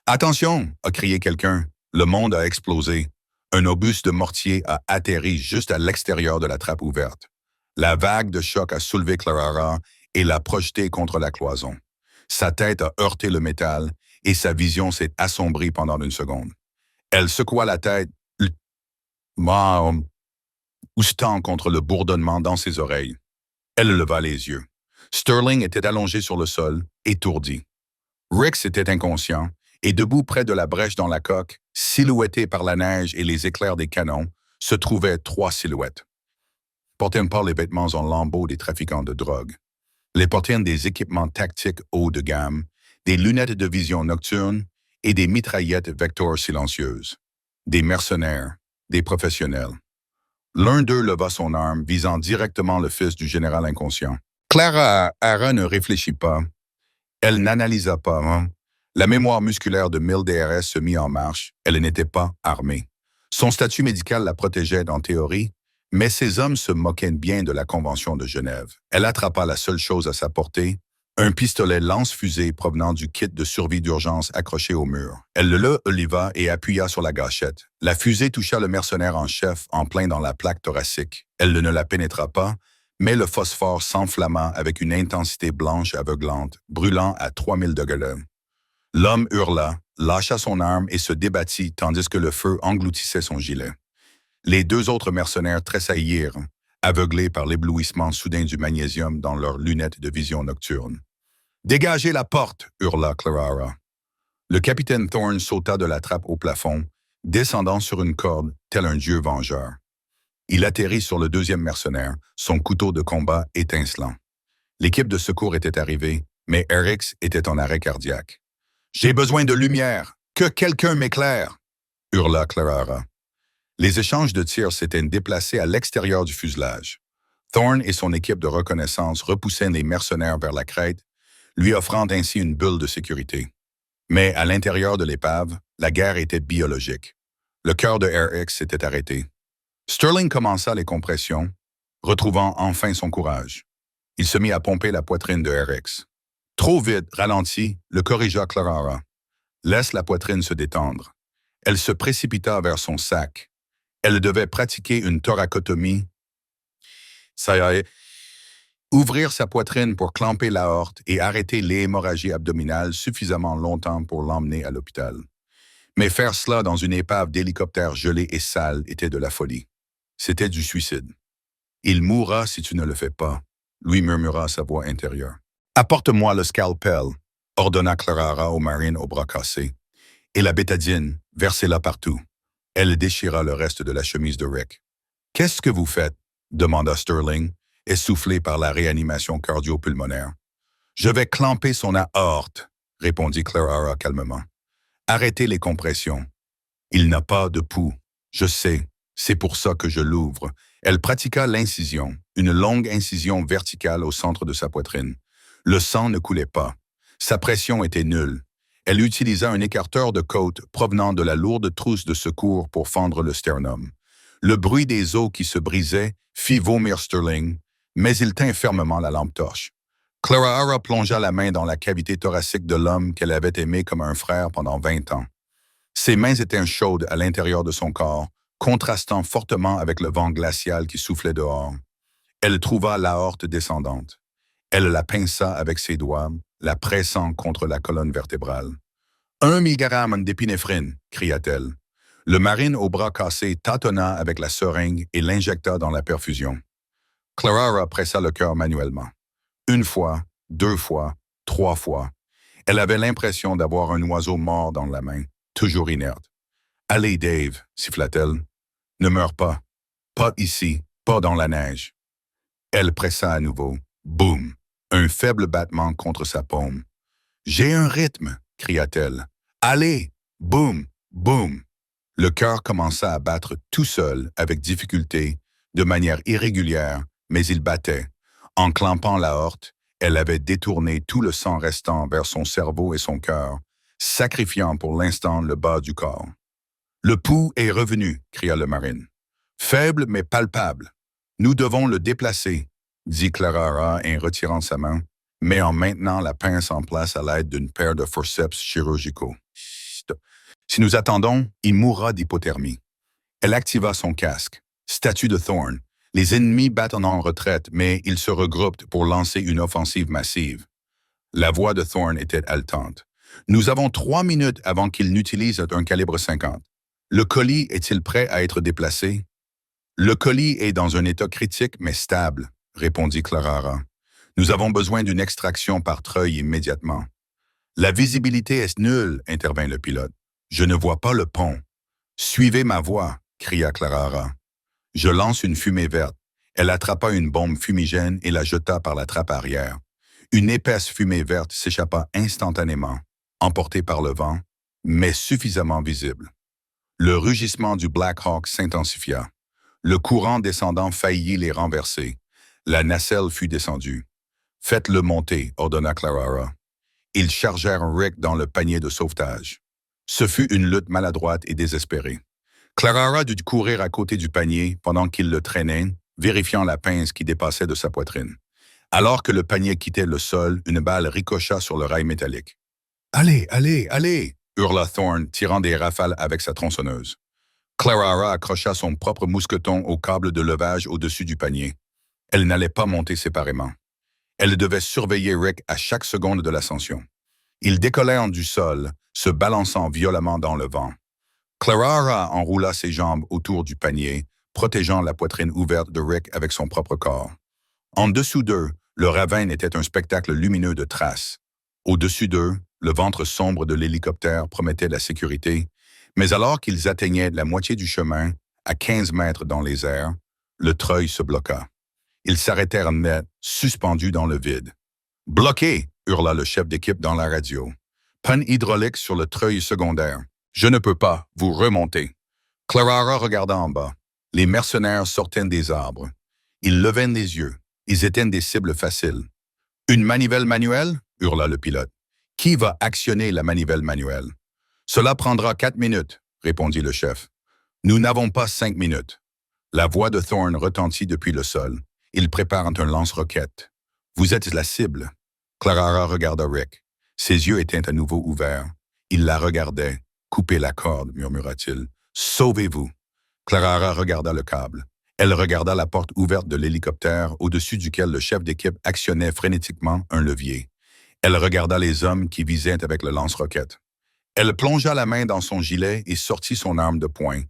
Attention, a crié quelqu'un. Le monde a explosé. Un obus de mortier a atterri juste à l'extérieur de la trappe ouverte. La vague de choc a soulevé Clara et l'a projetée contre la cloison. Sa tête a heurté le métal et sa vision s'est assombrie pendant une seconde. Elle secoua la tête, houstant contre le bourdonnement dans ses oreilles. Elle leva les yeux. Sterling était allongé sur le sol, étourdi. Rick était inconscient, et debout près de la brèche dans la coque, silhouetté par la neige et les éclairs des canons, se trouvaient 3 silhouettes. Portaient pas les vêtements en lambeaux des trafiquants de drogue. Les portaient des équipements tactiques haut de gamme, des lunettes de vision nocturne et des mitraillettes Vector silencieuses. Des mercenaires, des professionnels. L'un d'eux leva son arme, visant directement le fils du général inconscient. Clara ne réfléchit pas. Elle n'analysa pas. La mémoire musculaire de 1000 DRS se mit en marche. Elle n'était pas armée. Son statut médical la protégeait en théorie, mais ces hommes se moquaient bien de la Convention de Genève. Elle attrapa la seule chose à sa portée, un pistolet lance-fusée provenant du kit de survie d'urgence accroché au mur. Elle le leva et appuya sur la gâchette. La fusée toucha le mercenaire en chef en plein dans la plaque thoracique. Elle ne la pénétra pas, mais le phosphore s'enflamma avec une intensité blanche aveuglante, brûlant à 3000 degrés. L'homme hurla, lâcha son arme et se débattit tandis que le feu engloutissait son gilet. Les 2 autres mercenaires tressaillirent, aveuglés par l'éblouissement soudain du magnésium dans leurs lunettes de vision nocturne. « Dégagez la porte !» hurla Clara. Le capitaine Thorne sauta de la trappe au plafond, descendant sur une corde tel un dieu vengeur. Il atterrit sur le 2e mercenaire, son couteau de combat étincelant. L'équipe de secours était arrivée, mais Eric était en arrêt cardiaque. « J'ai besoin de lumière! Que quelqu'un m'éclaire! » hurla Clarara. Les échanges de tirs s'étaient déplacés à l'extérieur du fuselage. Thorne et son équipe de reconnaissance repoussaient les mercenaires vers la crête, lui offrant ainsi une bulle de sécurité. Mais à l'intérieur de l'épave, la guerre était biologique. Le cœur de Eric s'était arrêté. Sterling commença les compressions, retrouvant enfin son courage. Il se mit à pomper la poitrine de Eric. Trop vite, ralenti, le corrigea Clarara. Laisse la poitrine se détendre. Elle se précipita vers son sac. Elle devait pratiquer une thoracotomie. Ça y est. Ouvrir sa poitrine pour clamper l'aorte et arrêter l'hémorragie abdominale suffisamment longtemps pour l'emmener à l'hôpital. Mais faire cela dans une épave d'hélicoptère gelée et sale était de la folie. C'était du suicide. « Il mourra si tu ne le fais pas », lui murmura sa voix intérieure. « Apporte-moi le scalpel », ordonna Clarara au marine au bras cassé. « Et la bétadine, versez-la partout. » Elle déchira le reste de la chemise de Rick. « Qu'est-ce que vous faites ?» demanda Sterling, essoufflé par la réanimation cardio-pulmonaire. « Je vais clamper son aorte », répondit Clarara calmement. « Arrêtez les compressions. Il n'a pas de pouls. Je sais, c'est pour ça que je l'ouvre. » Elle pratiqua l'incision, une longue incision verticale au centre de sa poitrine. Le sang ne coulait pas. Sa pression était nulle. Elle utilisa un écarteur de côte provenant de la lourde trousse de secours pour fendre le sternum. Le bruit des os qui se brisaient fit vomir Sterling, mais il tint fermement la lampe torche. Clarara plongea la main dans la cavité thoracique de l'homme qu'elle avait aimé comme un frère pendant 20 ans. Ses mains étaient chaudes à l'intérieur de son corps, contrastant fortement avec le vent glacial qui soufflait dehors. Elle trouva l'aorte descendante. Elle la pinça avec ses doigts, la pressant contre la colonne vertébrale. « 1 milligramme d'épinéphrine » cria-t-elle. Le marine au bras cassé tâtonna avec la seringue et l'injecta dans la perfusion. Clarara pressa le cœur manuellement. 1 fois, 2 fois, 3 fois. Elle avait l'impression d'avoir un oiseau mort dans la main, toujours inerte. « Allez, Dave » siffla-t-elle. « Ne meurs pas. Pas ici, pas dans la neige. » Elle pressa à nouveau. Boum! Un faible battement contre sa paume. « J'ai un rythme » cria-t-elle. « Allez! Boum! Boum! » Le cœur commença à battre tout seul, avec difficulté, de manière irrégulière, mais il battait. En clampant l'aorte, elle avait détourné tout le sang restant vers son cerveau et son cœur, sacrifiant pour l'instant le bas du corps. « Le pouls est revenu » cria le marine. « Faible mais palpable. Nous devons le déplacer » dit Clarara en retirant sa main, mais en maintenant la pince en place à l'aide d'une paire de forceps chirurgicaux. « Si nous attendons, il mourra d'hypothermie. » Elle activa son casque. Statue de Thorne. Les ennemis battent en retraite, mais ils se regroupent pour lancer une offensive massive. La voix de Thorne était haletante. « Nous avons 3 minutes avant qu'il n'utilise un calibre 50. Le colis est-il prêt à être déplacé? » « Le colis est dans un état critique mais stable, » répondit Clarara. « Nous avons besoin d'une extraction par treuil immédiatement. »« La visibilité est nulle, » intervint le pilote. « Je ne vois pas le pont. »« Suivez ma voie, » cria Clarara. « Je lance une fumée verte. » Elle attrapa une bombe fumigène et la jeta par la trappe arrière. Une épaisse fumée verte s'échappa instantanément, emportée par le vent, mais suffisamment visible. Le rugissement du Black Hawk s'intensifia. Le courant descendant faillit les renverser. La nacelle fut descendue. « Faites-le monter » ordonna Clarara. Ils chargèrent Rick dans le panier de sauvetage. Ce fut une lutte maladroite et désespérée. Clarara dut courir à côté du panier pendant qu'il le traînait, vérifiant la pince qui dépassait de sa poitrine. Alors que le panier quittait le sol, une balle ricocha sur le rail métallique. « Allez, allez, allez » hurla Thorne, tirant des rafales avec sa tronçonneuse. Clarara accrocha son propre mousqueton au câble de levage au-dessus du panier. Elle n'allait pas monter séparément. Elle devait surveiller Rick à chaque seconde de l'ascension. Ils décollèrent du sol, se balançant violemment dans le vent. Clarara enroula ses jambes autour du panier, protégeant la poitrine ouverte de Rick avec son propre corps. En dessous d'eux, le ravin était un spectacle lumineux de traces. Au-dessus d'eux, le ventre sombre de l'hélicoptère promettait la sécurité, mais alors qu'ils atteignaient la moitié du chemin, à 15 mètres dans les airs, le treuil se bloqua. Ils s'arrêtèrent net, suspendus dans le vide. « Bloqué !» hurla le chef d'équipe dans la radio. « Panne hydraulique sur le treuil secondaire. Je ne peux pas, vous remonter. » Clarara regarda en bas. Les mercenaires sortaient des arbres. Ils levaient les yeux. Ils étaient des cibles faciles. « Une manivelle manuelle ?» hurla le pilote. « Qui va actionner la manivelle manuelle? »« Cela prendra 4 minutes, » répondit le chef. « Nous n'avons pas 5 minutes. » La voix de Thorne retentit depuis le sol. Il prépare un lance-roquette. « Vous êtes la cible. » Clarara regarda Rick. Ses yeux étaient à nouveau ouverts. Il la regardait. « Coupez la corde, » murmura-t-il. « Sauvez-vous. » Clarara regarda le câble. Elle regarda la porte ouverte de l'hélicoptère au-dessus duquel le chef d'équipe actionnait frénétiquement un levier. Elle regarda les hommes qui visaient avec le lance-roquette. Elle plongea la main dans son gilet et sortit son arme de poing,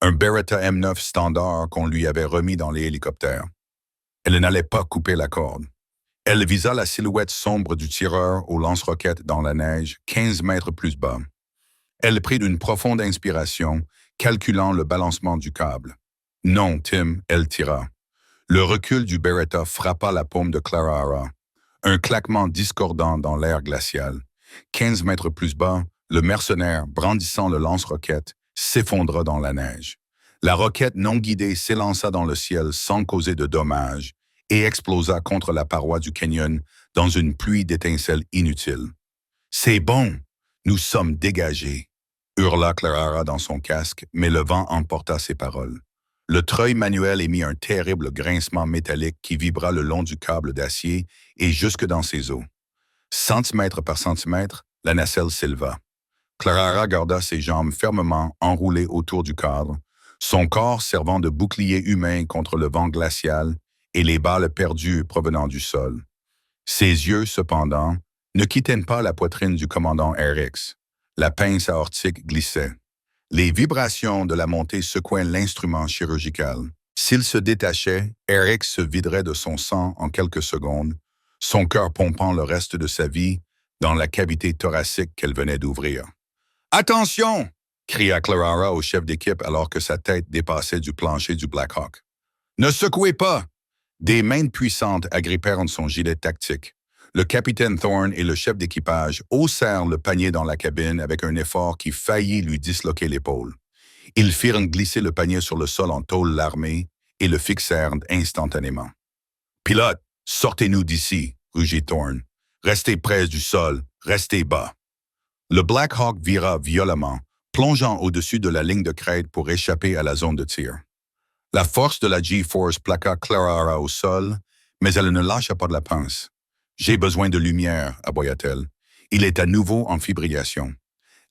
un Beretta M9 standard qu'on lui avait remis dans les hélicoptères. Elle n'allait pas couper la corde. Elle visa la silhouette sombre du tireur au lance-roquette dans la neige, 15 mètres plus bas. Elle prit une profonde inspiration, calculant le balancement du câble. Non, Tim, elle tira. Le recul du Beretta frappa la paume de Clarara. Un claquement discordant dans l'air glacial. 15 mètres plus bas, le mercenaire, brandissant le lance-roquette, s'effondra dans la neige. La roquette non guidée s'élança dans le ciel sans causer de dommages et explosa contre la paroi du canyon dans une pluie d'étincelles inutiles. « C'est bon! Nous sommes dégagés! » hurla Clarara dans son casque, mais le vent emporta ses paroles. Le treuil manuel émit un terrible grincement métallique qui vibra le long du câble d'acier et jusque dans ses os. Centimètre par centimètre, la nacelle s'éleva. Clarara garda ses jambes fermement enroulées autour du cadre, son corps servant de bouclier humain contre le vent glacial et les balles perdues provenant du sol. Ses yeux, cependant, ne quittaient pas la poitrine du commandant RX. La pince aortique glissait. Les vibrations de la montée secouaient l'instrument chirurgical. S'il se détachait, RX se viderait de son sang en quelques secondes, son cœur pompant le reste de sa vie dans la cavité thoracique qu'elle venait d'ouvrir. « Attention !» cria Clarara au chef d'équipe alors que sa tête dépassait du plancher du Black Hawk. « Ne secouez pas !» Des mains puissantes agrippèrent son gilet tactique. Le capitaine Thorne et le chef d'équipage haussèrent le panier dans la cabine avec un effort qui faillit lui disloquer l'épaule. Ils firent glisser le panier sur le sol en tôle larmée et le fixèrent instantanément. « Pilote, sortez-nous d'ici !» rugit Thorne. « Restez près du sol, restez bas. » Le Black Hawk vira violemment, plongeant au-dessus de la ligne de crête pour échapper à la zone de tir. La force de la G-Force plaqua Clarara au sol, mais elle ne lâcha pas de la pince. « J'ai besoin de lumière », aboya-t-elle. Il est à nouveau en fibrillation.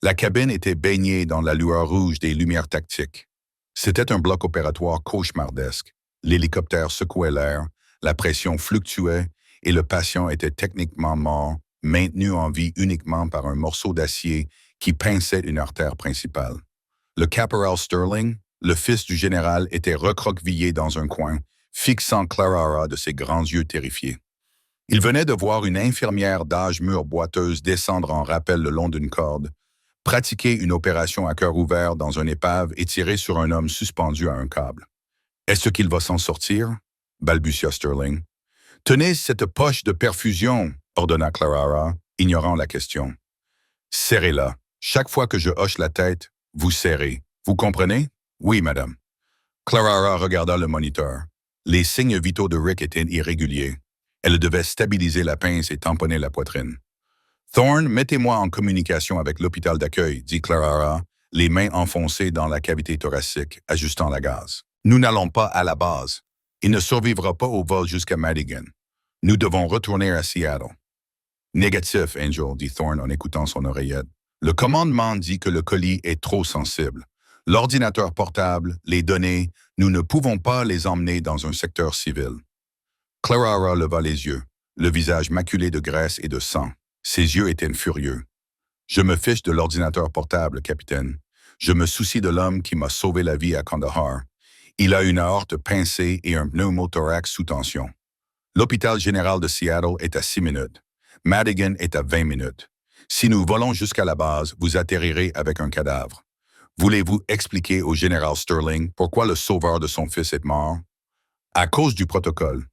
La cabine était baignée dans la lueur rouge des lumières tactiques. C'était un bloc opératoire cauchemardesque. L'hélicoptère secouait l'air, la pression fluctuait et le patient était techniquement mort, maintenu en vie uniquement par un morceau d'acier qui pinçait une artère principale. Le caporal Sterling, le fils du général, était recroquevillé dans un coin, fixant Clarara de ses grands yeux terrifiés. Il venait de voir une infirmière d'âge mûr boiteuse descendre en rappel le long d'une corde, pratiquer une opération à cœur ouvert dans une épave et tirer sur un homme suspendu à un câble. « Est-ce qu'il va s'en sortir? » balbutia Sterling. « Tenez cette poche de perfusion, » ordonna Clarara, ignorant la question. « Serrez-la. Chaque fois que je hoche la tête, vous serrez. Vous comprenez? »« Oui, madame. » Clarara regarda le moniteur. Les signes vitaux de Rick étaient irréguliers. Elle devait stabiliser la pince et tamponner la poitrine. « Thorne, mettez-moi en communication avec l'hôpital d'accueil, » dit Clarara, les mains enfoncées dans la cavité thoracique, ajustant la gaz. « Nous n'allons pas à la base. Il ne survivra pas au vol jusqu'à Madigan. Nous devons retourner à Seattle. »« Négatif, Angel, » dit Thorne en écoutant son oreillette. « Le commandement dit que le colis est trop sensible. L'ordinateur portable, les données, nous ne pouvons pas les emmener dans un secteur civil. » Clarara leva les yeux, le visage maculé de graisse et de sang. Ses yeux étaient furieux. « Je me fiche de l'ordinateur portable, capitaine. Je me soucie de l'homme qui m'a sauvé la vie à Kandahar. Il a une aorte pincée et un pneumothorax sous tension. L'hôpital général de Seattle est à 6 minutes. Madigan est à 20 minutes. Si nous volons jusqu'à la base, vous atterrirez avec un cadavre. Voulez-vous expliquer au général Sterling pourquoi le sauveur de son fils est mort? » « À cause du protocole.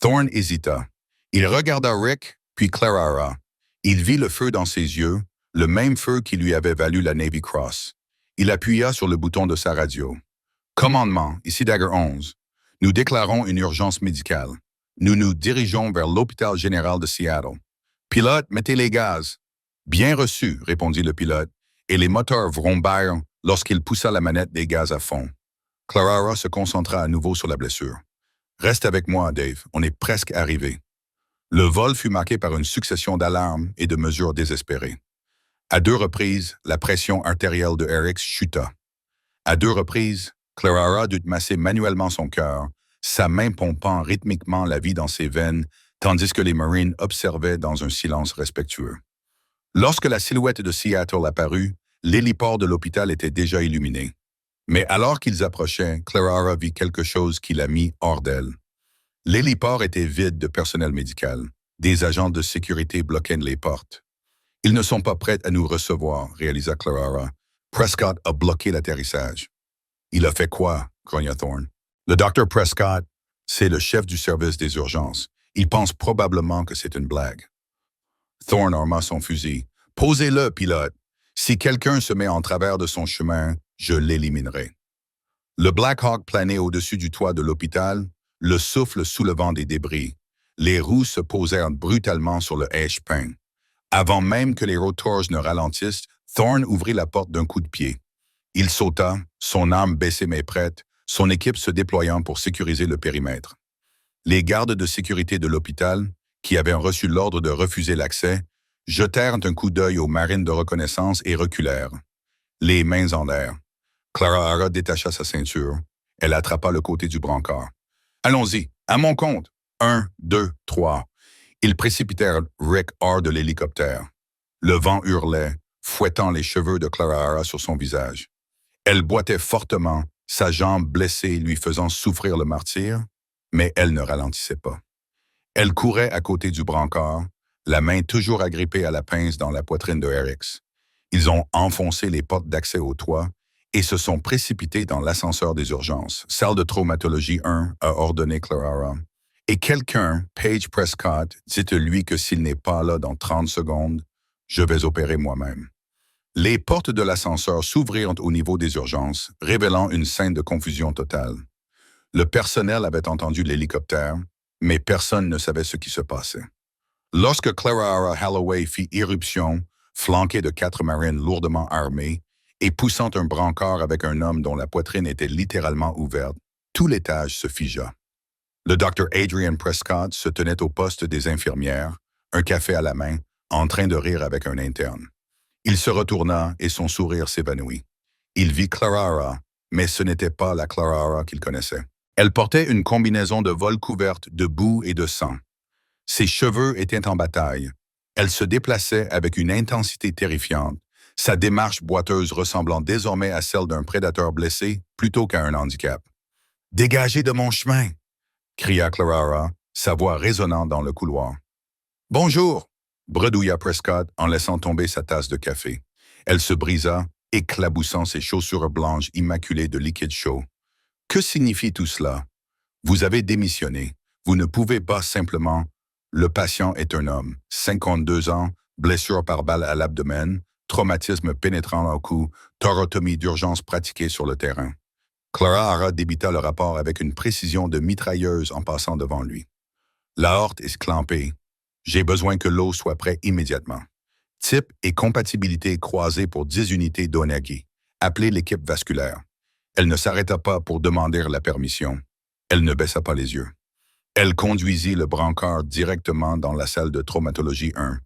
Thorne hésita. Il regarda Rick, puis Clara. Il vit le feu dans ses yeux, le même feu qui lui avait valu la Navy Cross. Il appuya sur le bouton de sa radio. Commandement, ici Dagger 11. Nous déclarons une urgence médicale. Nous nous dirigeons vers l'hôpital général de Seattle. Pilote, mettez les gaz. Bien reçu, répondit le pilote, et les moteurs vrombèrent lorsqu'il poussa la manette des gaz à fond. Clara se concentra à nouveau sur la blessure. Reste avec moi, Dave, on est presque arrivé. Le vol fut marqué par une succession d'alarmes et de mesures désespérées. À 2 reprises, la pression artérielle de Eric chuta. À 2 reprises, Clara dut masser manuellement son cœur, sa main pompant rythmiquement la vie dans ses veines, tandis que les Marines observaient dans un silence respectueux. Lorsque la silhouette de Seattle apparut, l'héliport de l'hôpital était déjà illuminé. Mais alors qu'ils approchaient, Clara vit quelque chose qui la mit hors d'elle. L'héliport était vide de personnel médical. Des agents de sécurité bloquaient les portes. « Ils ne sont pas prêts à nous recevoir », réalisa Clara. Prescott a bloqué l'atterrissage. « Il a fait quoi ?» grogna Thorne. « Le docteur Prescott, c'est le chef du service des urgences. Il pense probablement que c'est une blague. » Thorne arma son fusil. « Posez-le, pilote. Si quelqu'un se met en travers de son chemin, je l'éliminerai. » Le Black Hawk planait au-dessus du toit de l'hôpital, le souffle soulevant des débris. Les roues se posèrent brutalement sur le H-Pain. Avant même que les rotors ne ralentissent, Thorne ouvrit la porte d'un coup de pied. Il sauta, son arme baissée mais prête, son équipe se déployant pour sécuriser le périmètre. Les gardes de sécurité de l'hôpital, qui avaient reçu l'ordre de refuser l'accès, jetèrent un coup d'œil aux marines de reconnaissance et reculèrent, les mains en l'air. Clara détacha sa ceinture. Elle attrapa le côté du brancard. « Allons-y, à mon compte. 1, 2, 3. » Ils précipitèrent Rick hors de l'hélicoptère. Le vent hurlait, fouettant les cheveux de Clara sur son visage. Elle boitait fortement, sa jambe blessée lui faisant souffrir le martyre, mais elle ne ralentissait pas. Elle courait à côté du brancard, la main toujours agrippée à la pince dans la poitrine de Eric. Ils ont enfoncé les portes d'accès au toit et se sont précipités dans l'ascenseur des urgences. Salle de traumatologie 1 a ordonné Clara. Et quelqu'un, Paige Prescott, dites-lui que s'il n'est pas là dans 30 secondes, je vais opérer moi-même. Les portes de l'ascenseur s'ouvrirent au niveau des urgences, révélant une scène de confusion totale. Le personnel avait entendu l'hélicoptère, mais personne ne savait ce qui se passait. Lorsque Clara Holloway fit irruption, flanquée de 4 marines lourdement armés, et poussant un brancard avec un homme dont la poitrine était littéralement ouverte, tout l'étage se figea. Le docteur Adrian Prescott se tenait au poste des infirmières, un café à la main, en train de rire avec un interne. Il se retourna et son sourire s'évanouit. Il vit Clara, mais ce n'était pas la Clara qu'il connaissait. Elle portait une combinaison de vol couverte de boue et de sang. Ses cheveux étaient en bataille. Elle se déplaçait avec une intensité terrifiante, sa démarche boiteuse ressemblant désormais à celle d'un prédateur blessé plutôt qu'à un handicap. « Dégagez de mon chemin !» cria Clara, sa voix résonnant dans le couloir. « Bonjour !» bredouilla Prescott en laissant tomber sa tasse de café. Elle se brisa, éclaboussant ses chaussures blanches immaculées de liquide chaud. « Que signifie tout cela? Vous avez démissionné. Vous ne pouvez pas simplement... » Le patient est un homme, 52 ans, blessure par balle à l'abdomen, traumatisme pénétrant au cou, thoratomie d'urgence pratiquée sur le terrain. Clara débita le rapport avec une précision de mitrailleuse en passant devant lui. L'aorte est clampée. J'ai besoin que l'eau soit prête immédiatement. Type et compatibilité croisée pour 10 unités d'Onagi. Appelez l'équipe vasculaire. Elle ne s'arrêta pas pour demander la permission. Elle ne baissa pas les yeux. Elle conduisit le brancard directement dans la salle de traumatologie 1.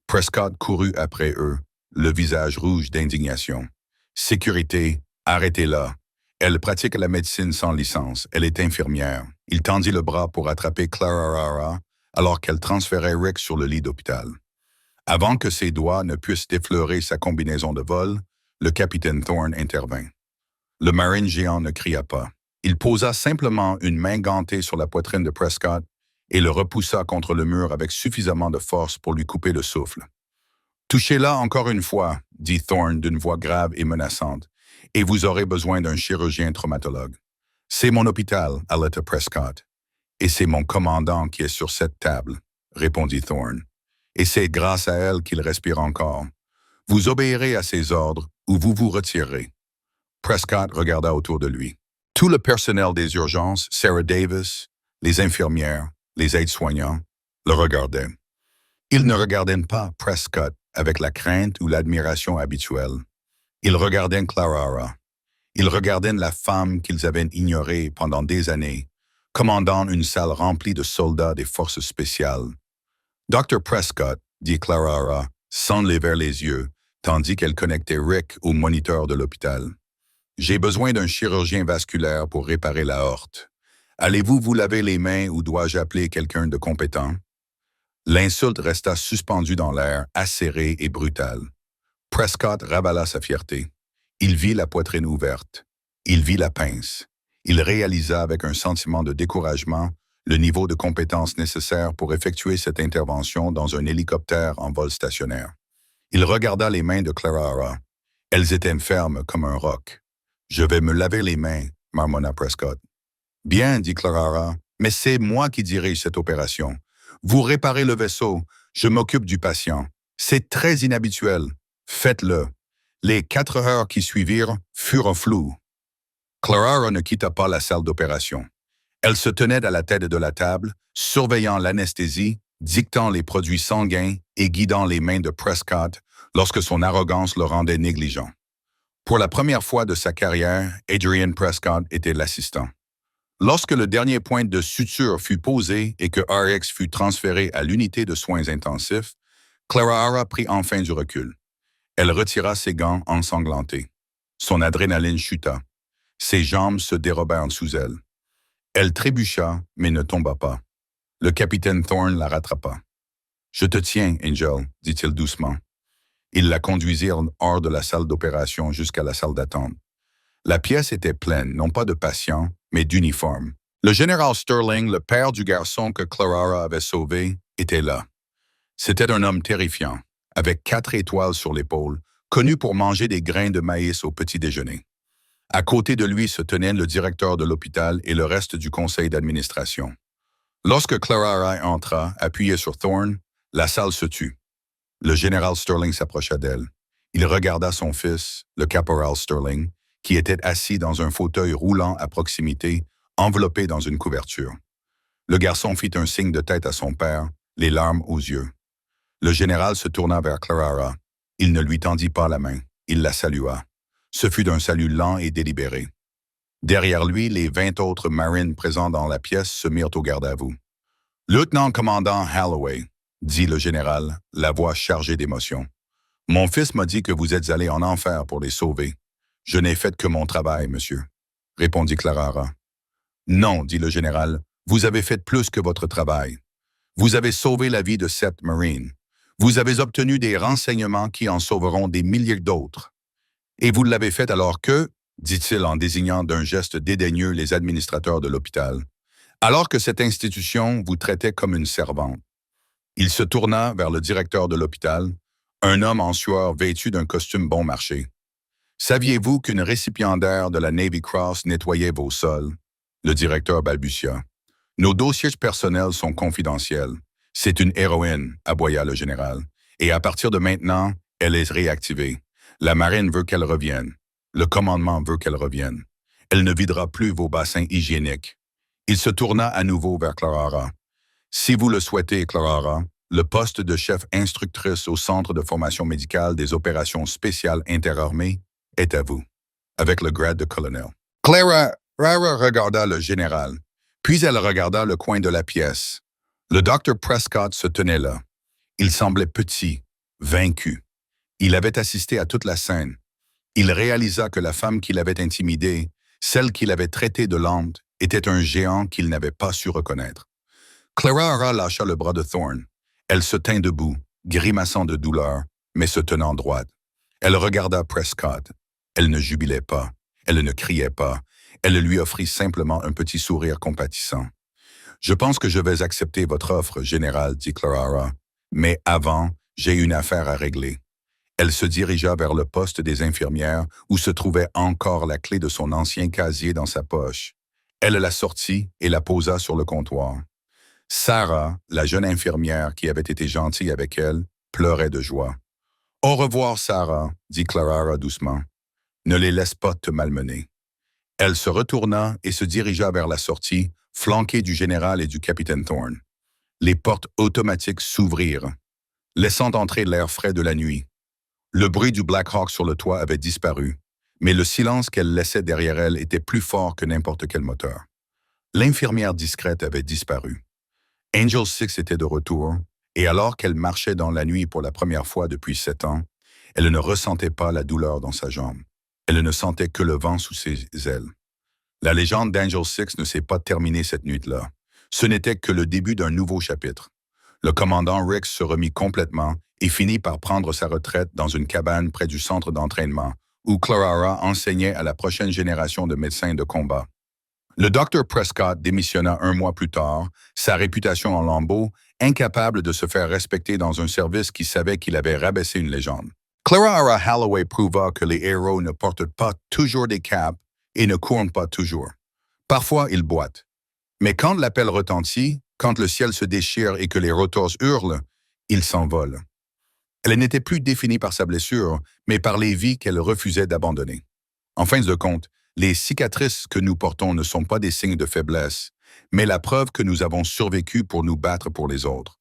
Prescott courut après eux, le visage rouge d'indignation. « Sécurité, arrêtez-la. Elle pratique la médecine sans licence. Elle est infirmière. » Il tendit le bras pour attraper Clara alors qu'elle transférait Rick sur le lit d'hôpital. Avant que ses doigts ne puissent effleurer sa combinaison de vol, le capitaine Thorne intervint. Le marine géant ne cria pas. Il posa simplement une main gantée sur la poitrine de Prescott et le repoussa contre le mur avec suffisamment de force pour lui couper le souffle. « Touchez-la encore une fois, » dit Thorne d'une voix grave et menaçante, « et vous aurez besoin d'un chirurgien traumatologue. »« C'est mon hôpital, » allaita Prescott. Et c'est mon commandant qui est sur cette table, répondit Thorne. Et c'est grâce à elle qu'il respire encore. Vous obéirez à ses ordres ou vous vous retirerez. Prescott regarda autour de lui. Tout le personnel des urgences, Sarah Davis, les infirmières, les aides-soignants, le regardaient. Ils ne regardaient pas Prescott avec la crainte ou l'admiration habituelle. Ils regardaient Clara. Ils regardaient la femme qu'ils avaient ignorée pendant des années, commandant une salle remplie de soldats des forces spéciales. Dr. Prescott, dit Clara, sans lever les yeux, tandis qu'elle connectait Rick au moniteur de l'hôpital. J'ai besoin d'un chirurgien vasculaire pour réparer la aorte. Allez-vous vous laver les mains ou dois-je appeler quelqu'un de compétent? L'insulte resta suspendue dans l'air, acérée et brutale. Prescott ravala sa fierté. Il vit la poitrine ouverte. Il vit la pince. Il réalisa avec un sentiment de découragement le niveau de compétence nécessaire pour effectuer cette intervention dans un hélicoptère en vol stationnaire. Il regarda les mains de Clara. Elles étaient fermes comme un roc. « Je vais me laver les mains », marmonna Prescott. « Bien, dit Clara, mais c'est moi qui dirige cette opération. Vous réparez le vaisseau, je m'occupe du patient. C'est très inhabituel. Faites-le. » Les 4 heures qui suivirent furent floues. Clara ne quitta pas la salle d'opération. Elle se tenait à la tête de la table, surveillant l'anesthésie, dictant les produits sanguins et guidant les mains de Prescott lorsque son arrogance le rendait négligent. Pour la première fois de sa carrière, Adrian Prescott était l'assistant. Lorsque le dernier point de suture fut posé et que RX fut transféré à l'unité de soins intensifs, Clara prit enfin du recul. Elle retira ses gants ensanglantés. Son adrénaline chuta. Ses jambes se dérobèrent sous elle. Elle trébucha, mais ne tomba pas. Le capitaine Thorne la rattrapa. « Je te tiens, Angel, dit-il doucement. » Ils la conduisirent hors de la salle d'opération jusqu'à la salle d'attente. La pièce était pleine, non pas de patients, mais d'uniformes. Le général Sterling, le père du garçon que Clara avait sauvé, était là. C'était un homme terrifiant, avec 4 étoiles sur l'épaule, connu pour manger des grains de maïs au petit déjeuner. À côté de lui se tenaient le directeur de l'hôpital et le reste du conseil d'administration. Lorsque Clara entra, appuyée sur Thorne, la salle se tut. Le général Sterling s'approcha d'elle. Il regarda son fils, le caporal Sterling, qui était assis dans un fauteuil roulant à proximité, enveloppé dans une couverture. Le garçon fit un signe de tête à son père, les larmes aux yeux. Le général se tourna vers Clara. Il ne lui tendit pas la main. Il la salua. Ce fut d'un salut lent et délibéré. Derrière lui, les 20 autres marines présents dans la pièce se mirent au garde-à-vous. « Lieutenant-commandant Holloway, » dit le général, la voix chargée d'émotion. « Mon fils m'a dit que vous êtes allé en enfer pour les sauver. Je n'ai fait que mon travail, monsieur, » répondit Clara. « Non, dit le général, vous avez fait plus que votre travail. Vous avez sauvé la vie de 7 marines. Vous avez obtenu des renseignements qui en sauveront des milliers d'autres. Et vous l'avez fait alors que, dit-il en désignant d'un geste dédaigneux les administrateurs de l'hôpital, alors que cette institution vous traitait comme une servante. » Il se tourna vers le directeur de l'hôpital, un homme en sueur vêtu d'un costume bon marché. « Saviez-vous qu'une récipiendaire de la Navy Cross nettoyait vos sols? » Le directeur balbutia. « Nos dossiers personnels sont confidentiels. C'est une héroïne, aboya le général. Et à partir de maintenant, elle est réactivée. La marine veut qu'elle revienne. Le commandement veut qu'elle revienne. Elle ne videra plus vos bassins hygiéniques. » Il se tourna à nouveau vers Clara. « Si vous le souhaitez, Clara, le poste de chef instructrice au Centre de formation médicale des opérations spéciales interarmées est à vous, avec le grade de colonel. » Clara regarda le général, puis elle regarda le coin de la pièce. Le Dr. Prescott se tenait là. Il semblait petit, vaincu. Il avait assisté à toute la scène. Il réalisa que la femme qu'il avait intimidée, celle qu'il avait traitée de lente, était un géant qu'il n'avait pas su reconnaître. Clara lâcha le bras de Thorne. Elle se tint debout, grimaçant de douleur, mais se tenant droite. Elle regarda Prescott. Elle ne jubilait pas. Elle ne criait pas. Elle lui offrit simplement un petit sourire compatissant. « Je pense que je vais accepter votre offre, général, dit Clara. Mais avant, j'ai une affaire à régler. » Elle se dirigea vers le poste des infirmières où se trouvait encore la clé de son ancien casier dans sa poche. Elle la sortit et la posa sur le comptoir. Sarah, la jeune infirmière qui avait été gentille avec elle, pleurait de joie. « Au revoir, Sarah, » dit Clara doucement. « Ne les laisse pas te malmener. » Elle se retourna et se dirigea vers la sortie, flanquée du général et du capitaine Thorne. Les portes automatiques s'ouvrirent, laissant entrer l'air frais de la nuit. Le bruit du Black Hawk sur le toit avait disparu, mais le silence qu'elle laissait derrière elle était plus fort que n'importe quel moteur. L'infirmière discrète avait disparu. Angel 6 était de retour, et alors qu'elle marchait dans la nuit pour la première fois depuis 7 ans, elle ne ressentait pas la douleur dans sa jambe. Elle ne sentait que le vent sous ses ailes. La légende d'Angel 6 ne s'est pas terminée cette nuit-là. Ce n'était que le début d'un nouveau chapitre. Le commandant Rix se remit complètement et finit par prendre sa retraite dans une cabane près du centre d'entraînement, où Clara enseignait à la prochaine génération de médecins de combat. Le Dr. Prescott démissionna 1 mois plus tard, sa réputation en lambeaux, incapable de se faire respecter dans un service qui savait qu'il avait rabaissé une légende. Clara Holloway prouva que les héros ne portent pas toujours des capes et ne courent pas toujours. Parfois, ils boitent. Mais quand l'appel retentit, quand le ciel se déchire et que les rotors hurlent, ils s'envolent. Elle n'était plus définie par sa blessure, mais par les vies qu'elle refusait d'abandonner. En fin de compte, les cicatrices que nous portons ne sont pas des signes de faiblesse, mais la preuve que nous avons survécu pour nous battre pour les autres.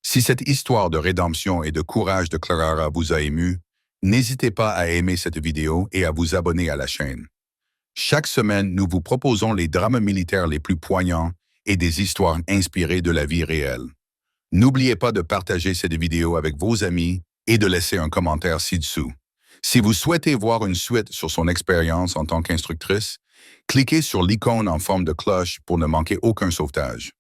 Si cette histoire de rédemption et de courage de Clara vous a ému, n'hésitez pas à aimer cette vidéo et à vous abonner à la chaîne. Chaque semaine, nous vous proposons les drames militaires les plus poignants et des histoires inspirées de la vie réelle. N'oubliez pas de partager cette vidéo avec vos amis et de laisser un commentaire ci-dessous. Si vous souhaitez voir une suite sur son expérience en tant qu'instructrice, cliquez sur l'icône en forme de cloche pour ne manquer aucun sauvetage.